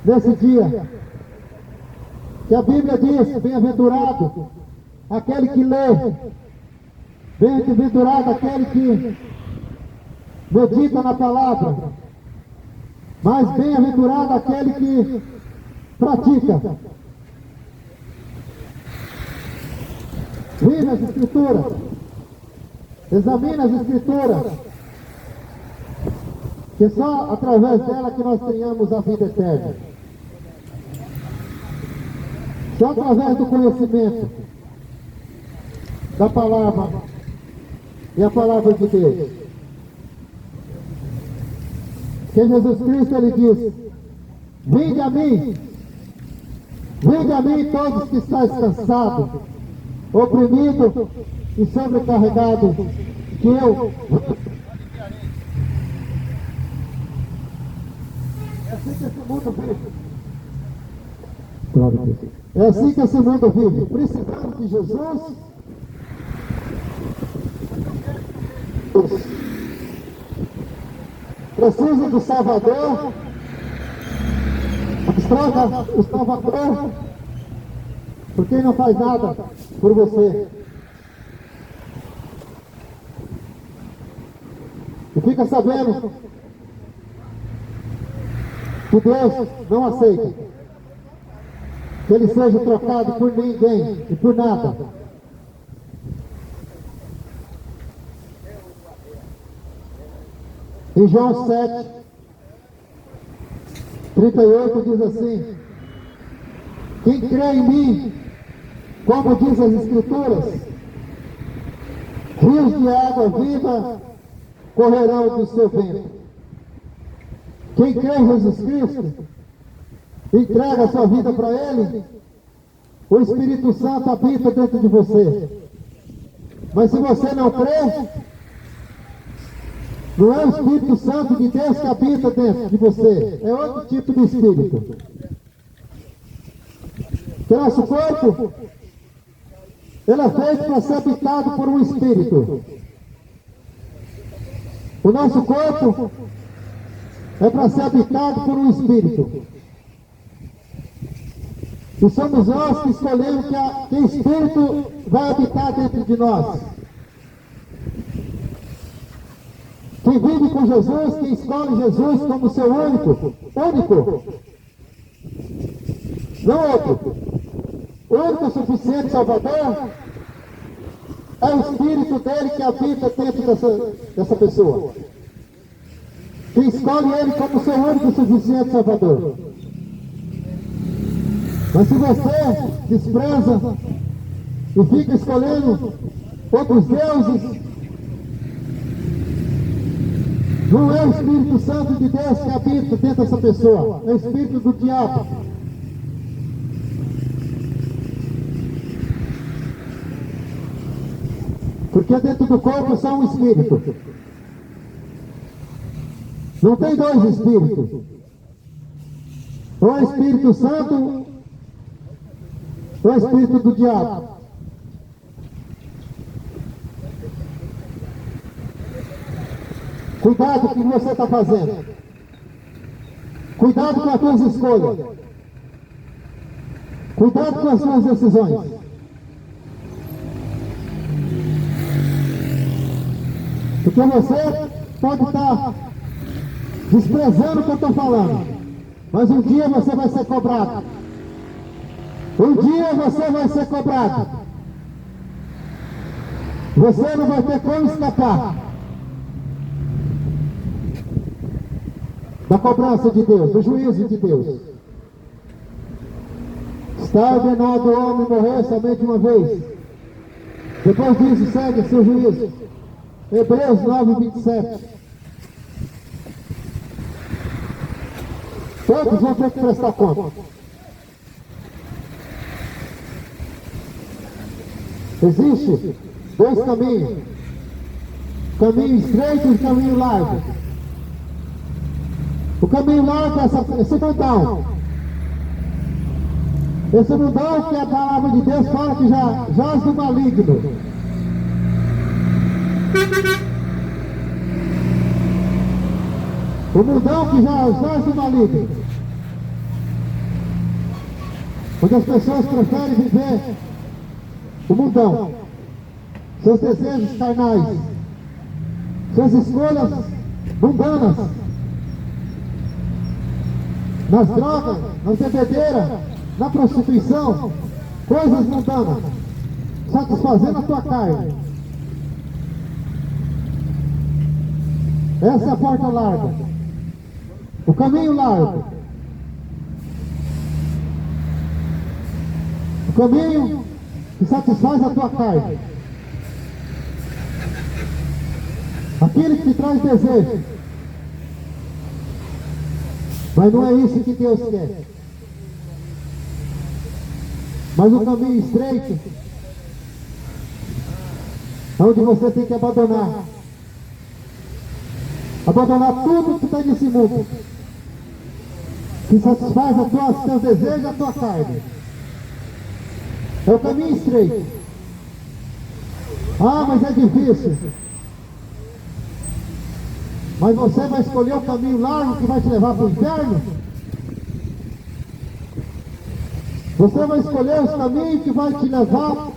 nesse dia, que a Bíblia diz: bem-aventurado aquele que lê Bem-aventurado aquele que medita na palavra, mas bem-aventurado aquele que pratica. Vive as Escrituras, examine as Escrituras, que só através dela que nós tenhamos a vida eterna. Só através do conhecimento da palavra e a palavra de Deus. Que Jesus Cristo, ele diz: vinde a mim todos que estáis cansados, oprimidos e sobrecarregados, que eu... É assim que esse mundo vive. É assim que esse mundo vive, precisando de Jesus. Precisa do Salvador. Estraga o Salvador, porque ele não faz nada por você. E fica sabendo que Deus não aceita que ele seja trocado por ninguém e por nada. Em João 7, 38 diz assim: quem crê em mim, como diz as Escrituras, rios de água viva correrão do seu ventre. Quem crê em Jesus Cristo, entrega a sua vida para Ele, o Espírito Santo habita dentro de você. Mas se você não crê, não é o Espírito Santo de Deus que habita dentro de você, é outro tipo de Espírito. O nosso corpo, ele é feito para ser habitado por um Espírito. O nosso corpo é para ser habitado por um Espírito. E somos nós que escolhemos que Espírito vai habitar dentro de nós. Quem vive com Jesus, quem escolhe Jesus como seu único, não outro, o único suficiente Salvador, é o Espírito dele que habita dentro dessa pessoa. Quem escolhe ele como seu único suficiente Salvador. Mas se você despreza e fica escolhendo outros deuses, não é o Espírito Santo de Deus que habita dentro dessa pessoa, é o Espírito do diabo. Porque dentro do corpo só um Espírito. Não tem dois Espíritos. Ou é o Espírito Santo, ou é o Espírito do diabo. Cuidado com o que você está fazendo. Cuidado com as suas escolhas. Cuidado com as suas decisões. Porque você pode estar desprezando o que eu estou falando, mas um dia você vai ser cobrado. Um dia você vai ser cobrado. Você não vai ter como escapar da cobrança de Deus, do juízo de Deus. Está ordenado o homem morrer somente uma vez. Depois disso segue seu juízo. Hebreus 9:27. Todos vão ter que prestar conta. Existe dois caminhos: caminho estreito e caminho largo. O caminho largo é esse mundão. Esse mundão que a palavra de Deus fala que já jaz do maligno. O mundão que já jaz do maligno. Onde as pessoas preferem viver o mundão. seus desejos carnais, suas escolhas mundanas, nas drogas, na bebedeira, na prostituição, coisas mundanas, satisfazendo a tua carne. Essa é a porta larga, o caminho largo, o caminho que satisfaz a tua carne, aquele que te traz desejo. Mas não é isso que Deus quer. Mas o caminho estreito, onde você tem que abandonar tudo que está nesse mundo, que satisfaz os teus desejos, a tua carne. É o caminho estreito. Ah, mas é difícil. Mas você vai escolher o caminho largo que vai te levar para o inferno? Você vai escolher os caminhos que vai te levar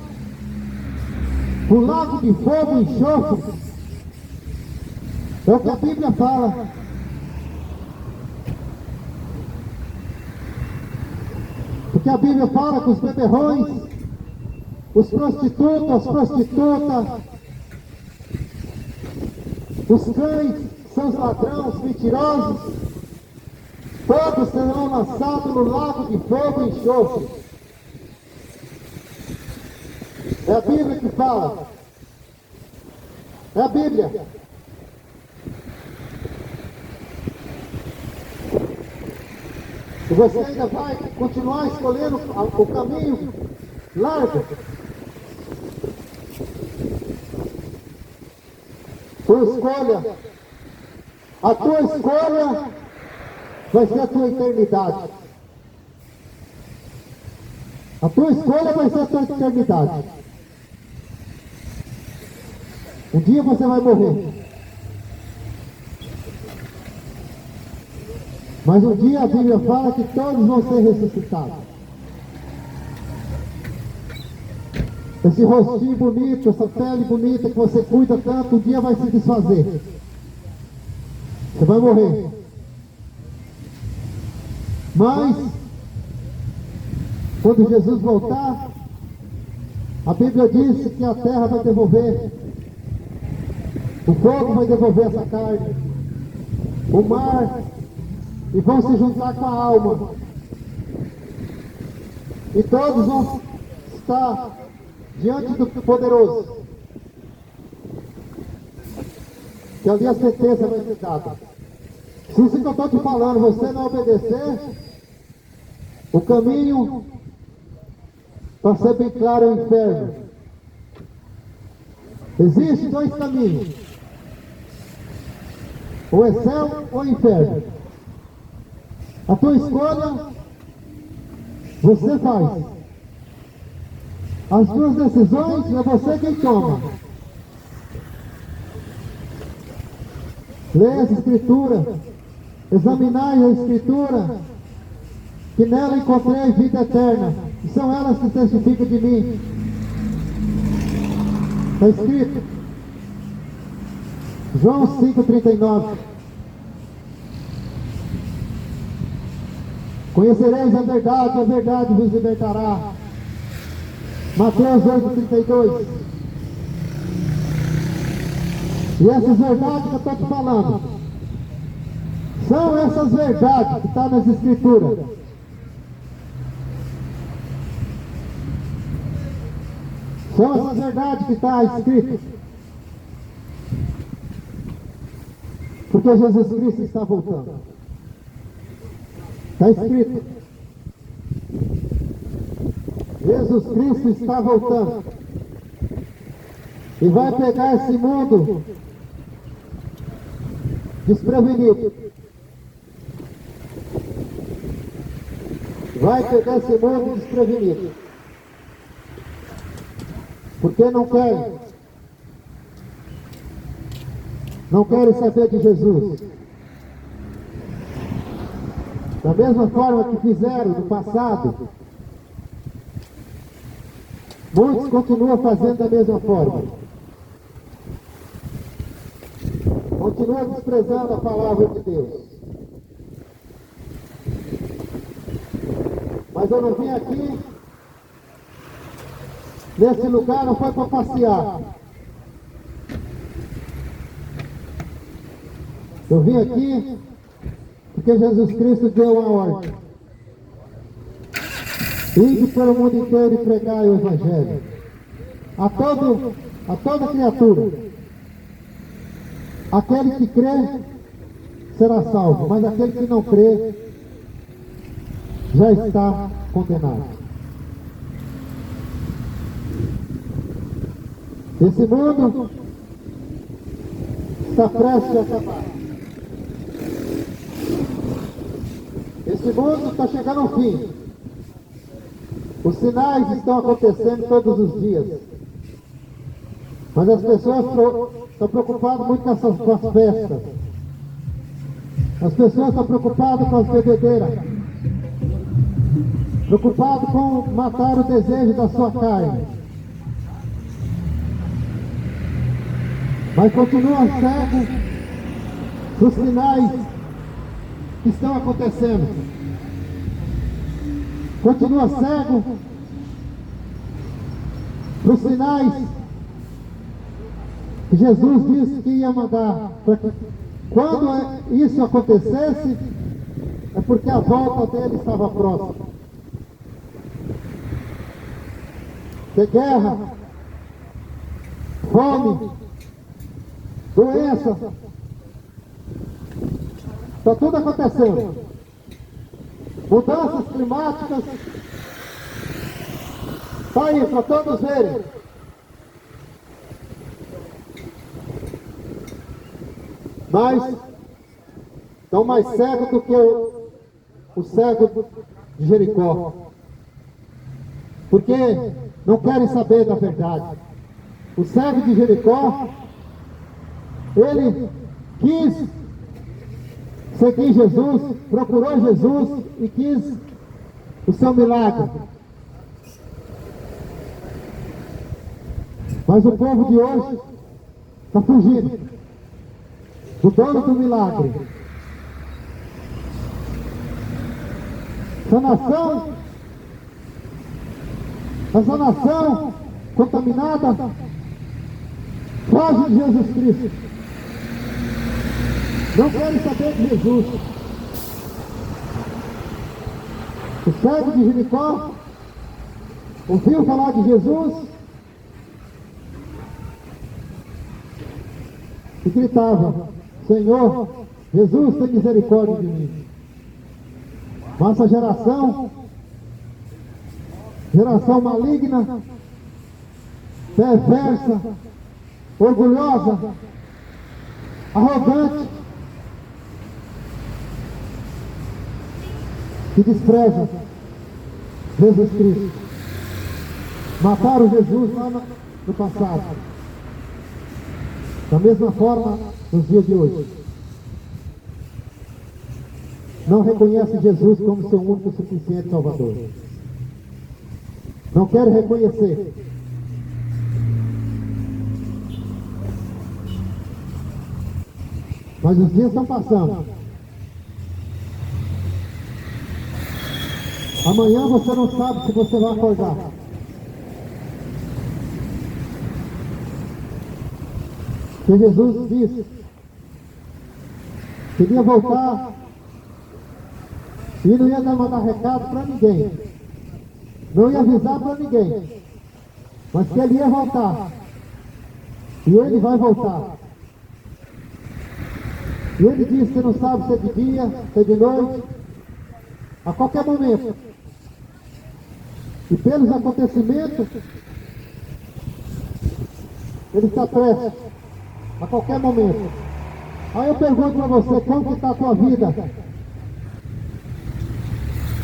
para o lago de fogo e enxofre? É o que a Bíblia fala. Porque a Bíblia fala que os beberrões, os prostitutos, as prostitutas, os cães, são os ladrões, os mentirosos, todos serão lançados no lago de fogo e enxofre. É a Bíblia que fala. É a Bíblia. E você ainda vai continuar escolhendo o caminho largo. Tua escolha, a tua escolha vai ser a tua eternidade. A tua escolha vai ser a tua eternidade. Um dia você vai morrer. Mas um dia a Bíblia fala que todos vão ser ressuscitados. Esse rostinho bonito, essa pele bonita que você cuida tanto, um dia vai se desfazer. Você vai morrer. Mas, quando Jesus voltar, a Bíblia diz que a terra vai devolver, o fogo vai devolver essa carne, o mar, e vão se juntar com a alma. E todos vão estar diante do poderoso. Que ali a sentença vai ser dada. Se isso que eu estou te falando, você não obedecer, o caminho, para ser bem claro, é o inferno. Existem dois caminhos. Ou é céu ou é inferno. A tua escolha, você faz. As tuas decisões, é você quem toma. Leia as Escrituras, examinai a Escritura, que nela encontrei vida eterna, e são elas que testificam de mim. Está escrito, João 5,39. Conhecereis a verdade vos libertará. Mateus 8,32. E essas verdades que eu estou te falando, são essas verdades que estão nas Escrituras. São essas verdades que estão escritas. Porque Jesus Cristo está voltando. Está escrito. Jesus Cristo está voltando. E vai pegar esse mundo desprevenido. Vai pegar esse mundo desprevenido. Porque não querem saber de Jesus. Da mesma forma que fizeram no passado, muitos continuam fazendo da mesma forma. continua desprezando a palavra de Deus. Mas eu não vim aqui, nesse lugar não foi para passear. Eu vim aqui porque Jesus Cristo deu uma ordem. Ide pelo mundo inteiro e pregai o Evangelho a toda criatura. Aquele que crê será salvo, mas aquele que não crê já está condenado. Esse mundo está prestes a acabar. Esse mundo está chegando ao fim. Os sinais estão acontecendo todos os dias. Mas as pessoas estão preocupadas muito com as festas. As pessoas estão preocupadas com as bebedeiras. Preocupadas com matar o desejo da sua carne. Mas continua cego dos sinais que estão acontecendo. Continua cego dos sinais que Jesus disse que ia mandar. Para que, quando isso acontecesse, é porque a volta dele estava próxima. Que guerra, fome, doença, está tudo acontecendo. Mudanças climáticas, está aí para todos verem. Mas estão mais cegos do que o cego de Jericó. Porque não querem saber da verdade. O cego de Jericó, ele quis seguir Jesus, procurou Jesus e quis o seu milagre. Mas o povo de hoje está fugindo do dono do milagre. Essa nação contaminada foge de Jesus Cristo. Não querem saber de Jesus. O cego de Jericó ouviu falar de Jesus e gritava: Senhor, Jesus, tem misericórdia de mim. Mas essa geração maligna, perversa, orgulhosa, arrogante, que despreza Jesus Cristo. Mataram Jesus lá no passado. Da mesma forma, nos dias de hoje. Não reconhece Jesus como seu único e suficiente Salvador. Não quer reconhecer. Mas os dias estão passando. Amanhã você não sabe se você vai acordar. Que Jesus disse que ia voltar e não ia mandar recado para ninguém, não ia avisar para ninguém, mas que ele ia voltar, e ele vai voltar. E ele disse que não sabe se é de dia, se é de noite, a qualquer momento. E pelos acontecimentos, ele está prestes, a qualquer momento. Aí eu pergunto para você, como que está a tua vida?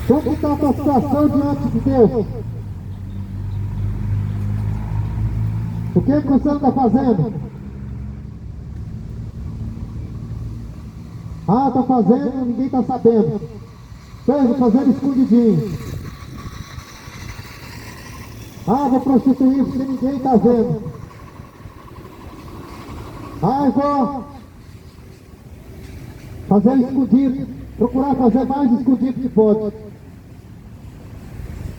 Como que está a tua situação diante de Deus? O que você está fazendo? Ah, estou fazendo, ninguém está sabendo. Estou fazendo escondidinho. Ah, vou prostituir porque ninguém está vendo. Ah, eu vou fazer escondido, procurar fazer mais escondido que pode.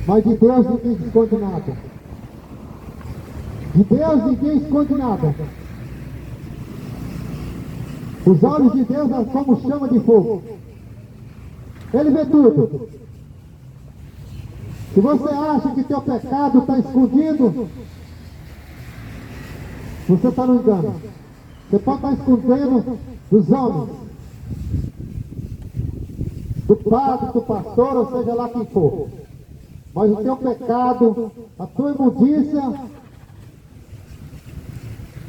Mas de Deus ninguém esconde nada. De Deus ninguém esconde nada. Os olhos de Deus são como chama de fogo. Ele vê tudo. Se você acha que teu pecado está escondido, você está no engano. Você pode estar escondendo dos homens, do padre, do pastor, ou seja lá quem for. Mas o teu pecado, a tua imundícia,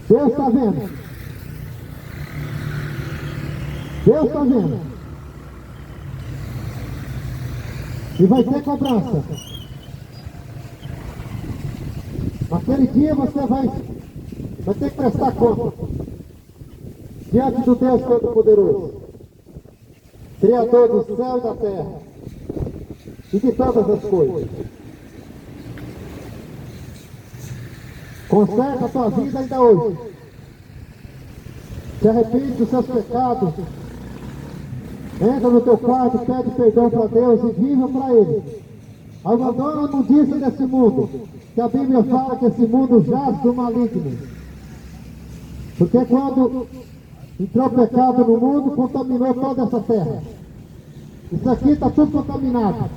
Deus está vendo. Deus está vendo. E vai ter cobrança. Naquele dia você vai ter que prestar conta diante do Deus Todo-Poderoso, Criador do céu e da terra e de todas as coisas. Conserta a tua vida ainda hoje. Se arrepende dos seus pecados. Entra no teu quarto, pede perdão para Deus e viva para Ele. Abandona a imundícia desse mundo, que a Bíblia fala que esse mundo jaz do maligno. Porque quando entrou o pecado no mundo, contaminou toda essa terra. Isso aqui está tudo contaminado.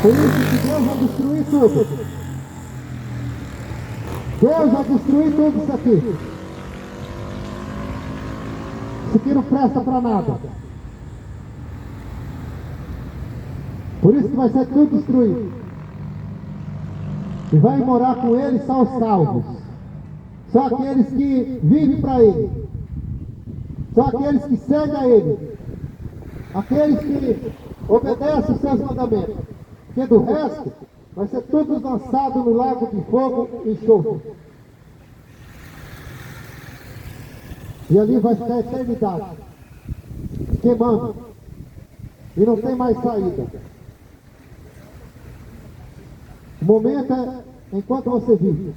Por isso que Deus vai destruir tudo. Deus vai destruir tudo isso aqui. Isso aqui não presta para nada. Por isso que vai ser tudo destruído. E vai morar com Ele só os salvos. Só aqueles que vivem para Ele. Só aqueles que seguem a Ele. Aqueles que obedecem os seus mandamentos. Porque do resto, vai ser tudo lançado no lago de fogo e enxofre. E ali vai ficar a eternidade, queimando. E não tem mais saída. O momento é enquanto você vive.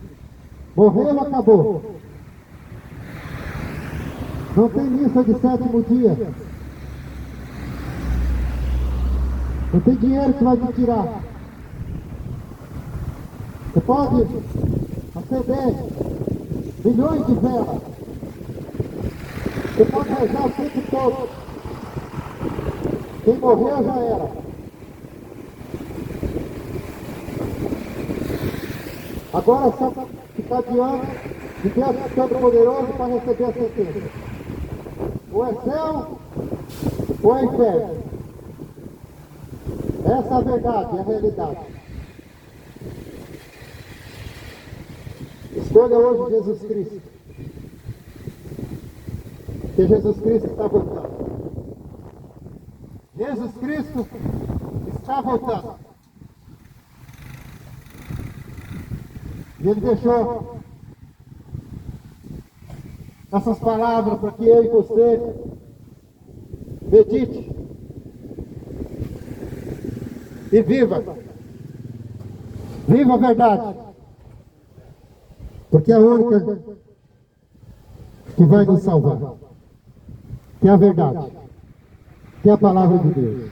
Morreu, acabou. Não tem missa de sétimo dia. Não tem dinheiro que vai te tirar. Você pode acender milhões de velas. Você pode rezar o tempo todo. Quem morreu já era. Agora é só ficar diante de Deus Todo-Poderoso para receber a sentença. Ou é céu, ou é inferno. Essa é a verdade, é a realidade. Escolha hoje Jesus Cristo. Porque Jesus Cristo está voltando. Jesus Cristo está voltando. E Ele deixou essas palavras para que eu e você medite e viva. Viva a verdade. Porque é a única que vai nos salvar. Que é a verdade. Que é a palavra de Deus.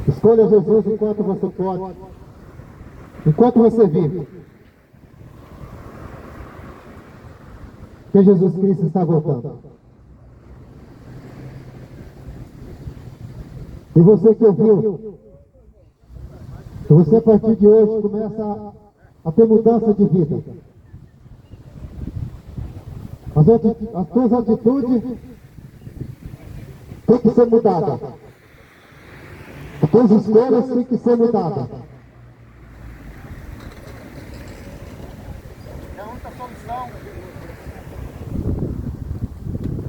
Escolha Jesus enquanto você pode. Enquanto você vive. Porque Jesus Cristo está voltando. E você que ouviu, que você a partir de hoje começa a ter mudança de vida. As tuas atitudes têm que ser mudadas. As tuas escolhas têm que ser mudadas.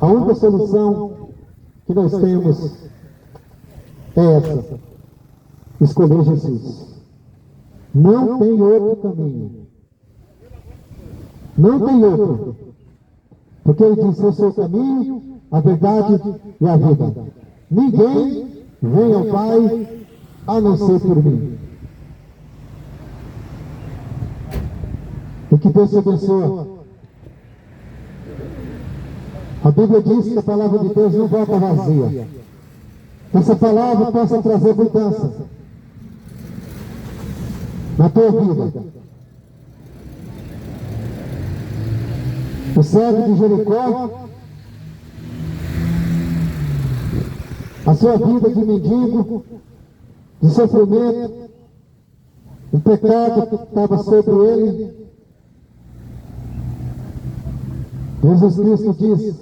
A única solução que nós temos é essa: escolher Jesus. Não tem outro caminho. Não tem outro. Porque Ele disse: eu sou o caminho, a verdade e a vida. Ninguém vem ao Pai a não ser por mim. que Deus te abençoe. A Bíblia diz que a palavra de Deus não volta vazia. Que essa palavra possa trazer mudança na tua vida. O cego de Jericó, a sua vida de mendigo, de sofrimento, o pecado que estava sobre ele, Jesus Cristo diz: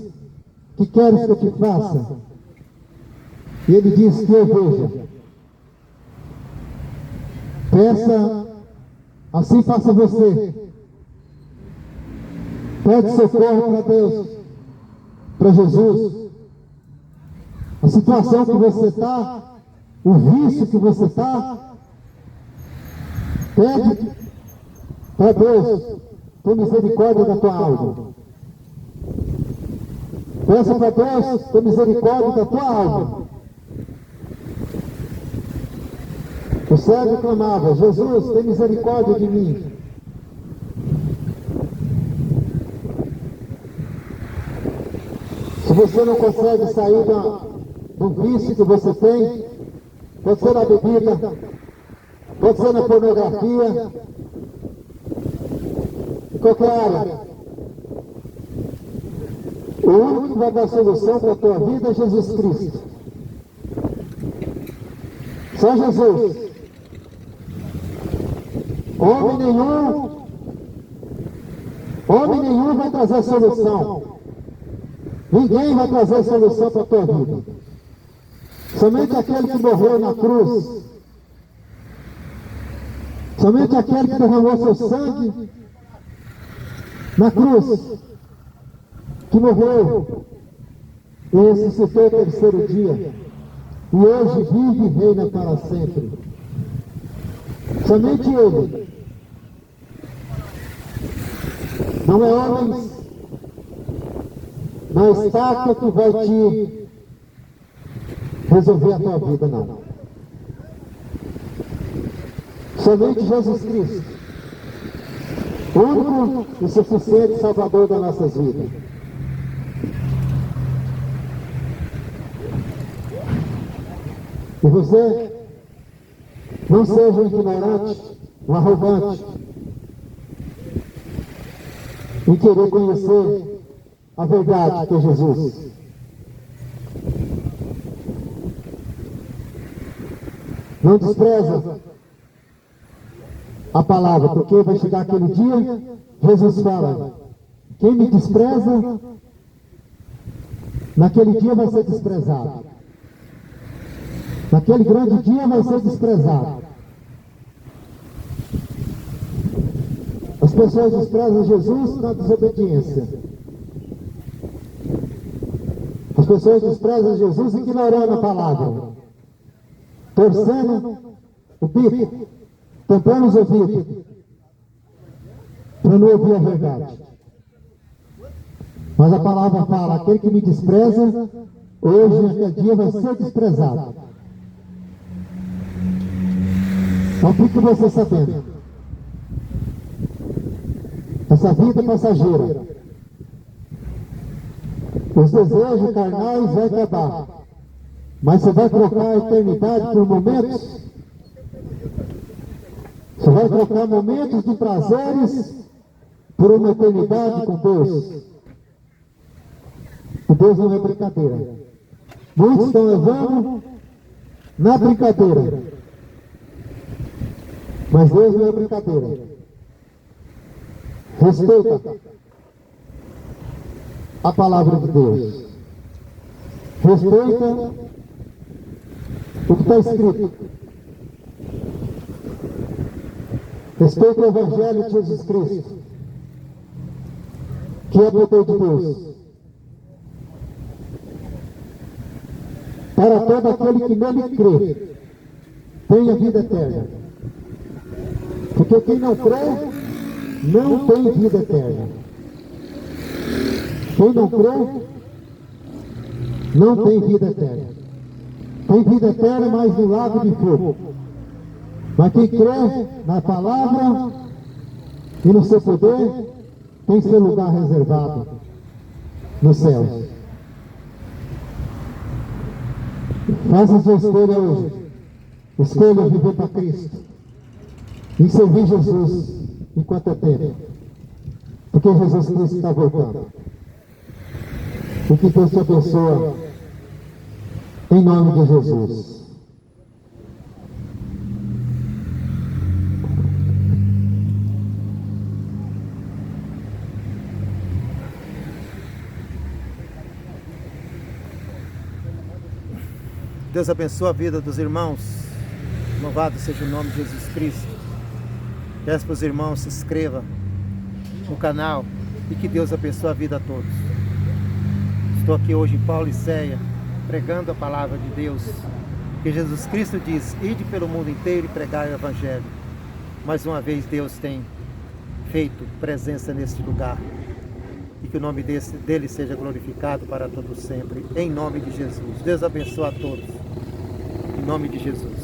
que queres que eu te faça? E ele diz: que eu veja. Peça, assim faça você. Pede socorro para Deus, para Jesus. A situação que você está, o vício que você está, pede para Deus por misericórdia da tua alma. Peça para Deus por misericórdia da tua alma. O cego clamava: Jesus, tem misericórdia de mim. Se você não consegue sair do vício que você tem, pode ser na bebida, pode ser na pornografia, em qualquer área. O único que vai dar solução para a tua vida é Jesus Cristo. Só Jesus. Homem nenhum vai trazer solução. Ninguém vai trazer solução para a tua vida. Somente aquele que morreu na cruz. Somente aquele que derramou seu sangue na cruz, que morreu e ressuscitou o terceiro dia, e hoje vive e reina para sempre. Somente Ele. Não é homens, não é estátua que vai te resolver a tua vida, não. Somente Jesus Cristo, o único e suficiente Salvador das nossas vidas. E você não seja um ignorante, um arrogante, em querer conhecer a verdade que é Jesus. Não despreza a palavra, porque vai chegar aquele dia, Jesus fala: quem me despreza, naquele dia vai ser desprezado. Naquele grande dia vai ser desprezado. As pessoas desprezam Jesus na desobediência. As pessoas desprezam Jesus ignorando a palavra, torcendo o bico, tampando os ouvidos, para não ouvir a verdade. Mas a palavra fala: aquele que me despreza, hoje, naquele dia, vai ser desprezado. Então fique você sabendo, essa vida é passageira. Os desejos carnais vão acabar, mas você vai trocar a eternidade por momentos. Você vai trocar momentos de prazeres por uma eternidade com Deus. E Deus não é brincadeira. Muitos estão levando na brincadeira, mas Deus não é brincadeira. Respeita a palavra de Deus. Respeita o que está escrito. Respeita o Evangelho de Jesus Cristo, que é o poder de Deus para todo aquele que nele crê, tem a vida eterna. Porque quem não crê, não tem vida eterna. Quem não crê, não tem vida eterna. Tem vida eterna, mas no lago de fogo. Mas quem crê na palavra E no seu poder tem seu lugar reservado nos céus. Faça a sua escolha hoje. Escolha viver para Cristo. E servir Jesus enquanto é tempo. Porque Jesus Cristo está voltando. E que Deus te abençoe. Em nome de Jesus. Deus abençoe a vida dos irmãos. Louvado seja o nome de Jesus Cristo. Peço para os irmãos, se inscrevam no canal e que Deus abençoe a vida a todos. Estou aqui hoje em Paulicéia, pregando a palavra de Deus. Que Jesus Cristo diz, ide pelo mundo inteiro e pregai o Evangelho. Mais uma vez Deus tem feito presença neste lugar. E que o nome dele seja glorificado para todos sempre. Em nome de Jesus. Deus abençoe a todos. Em nome de Jesus.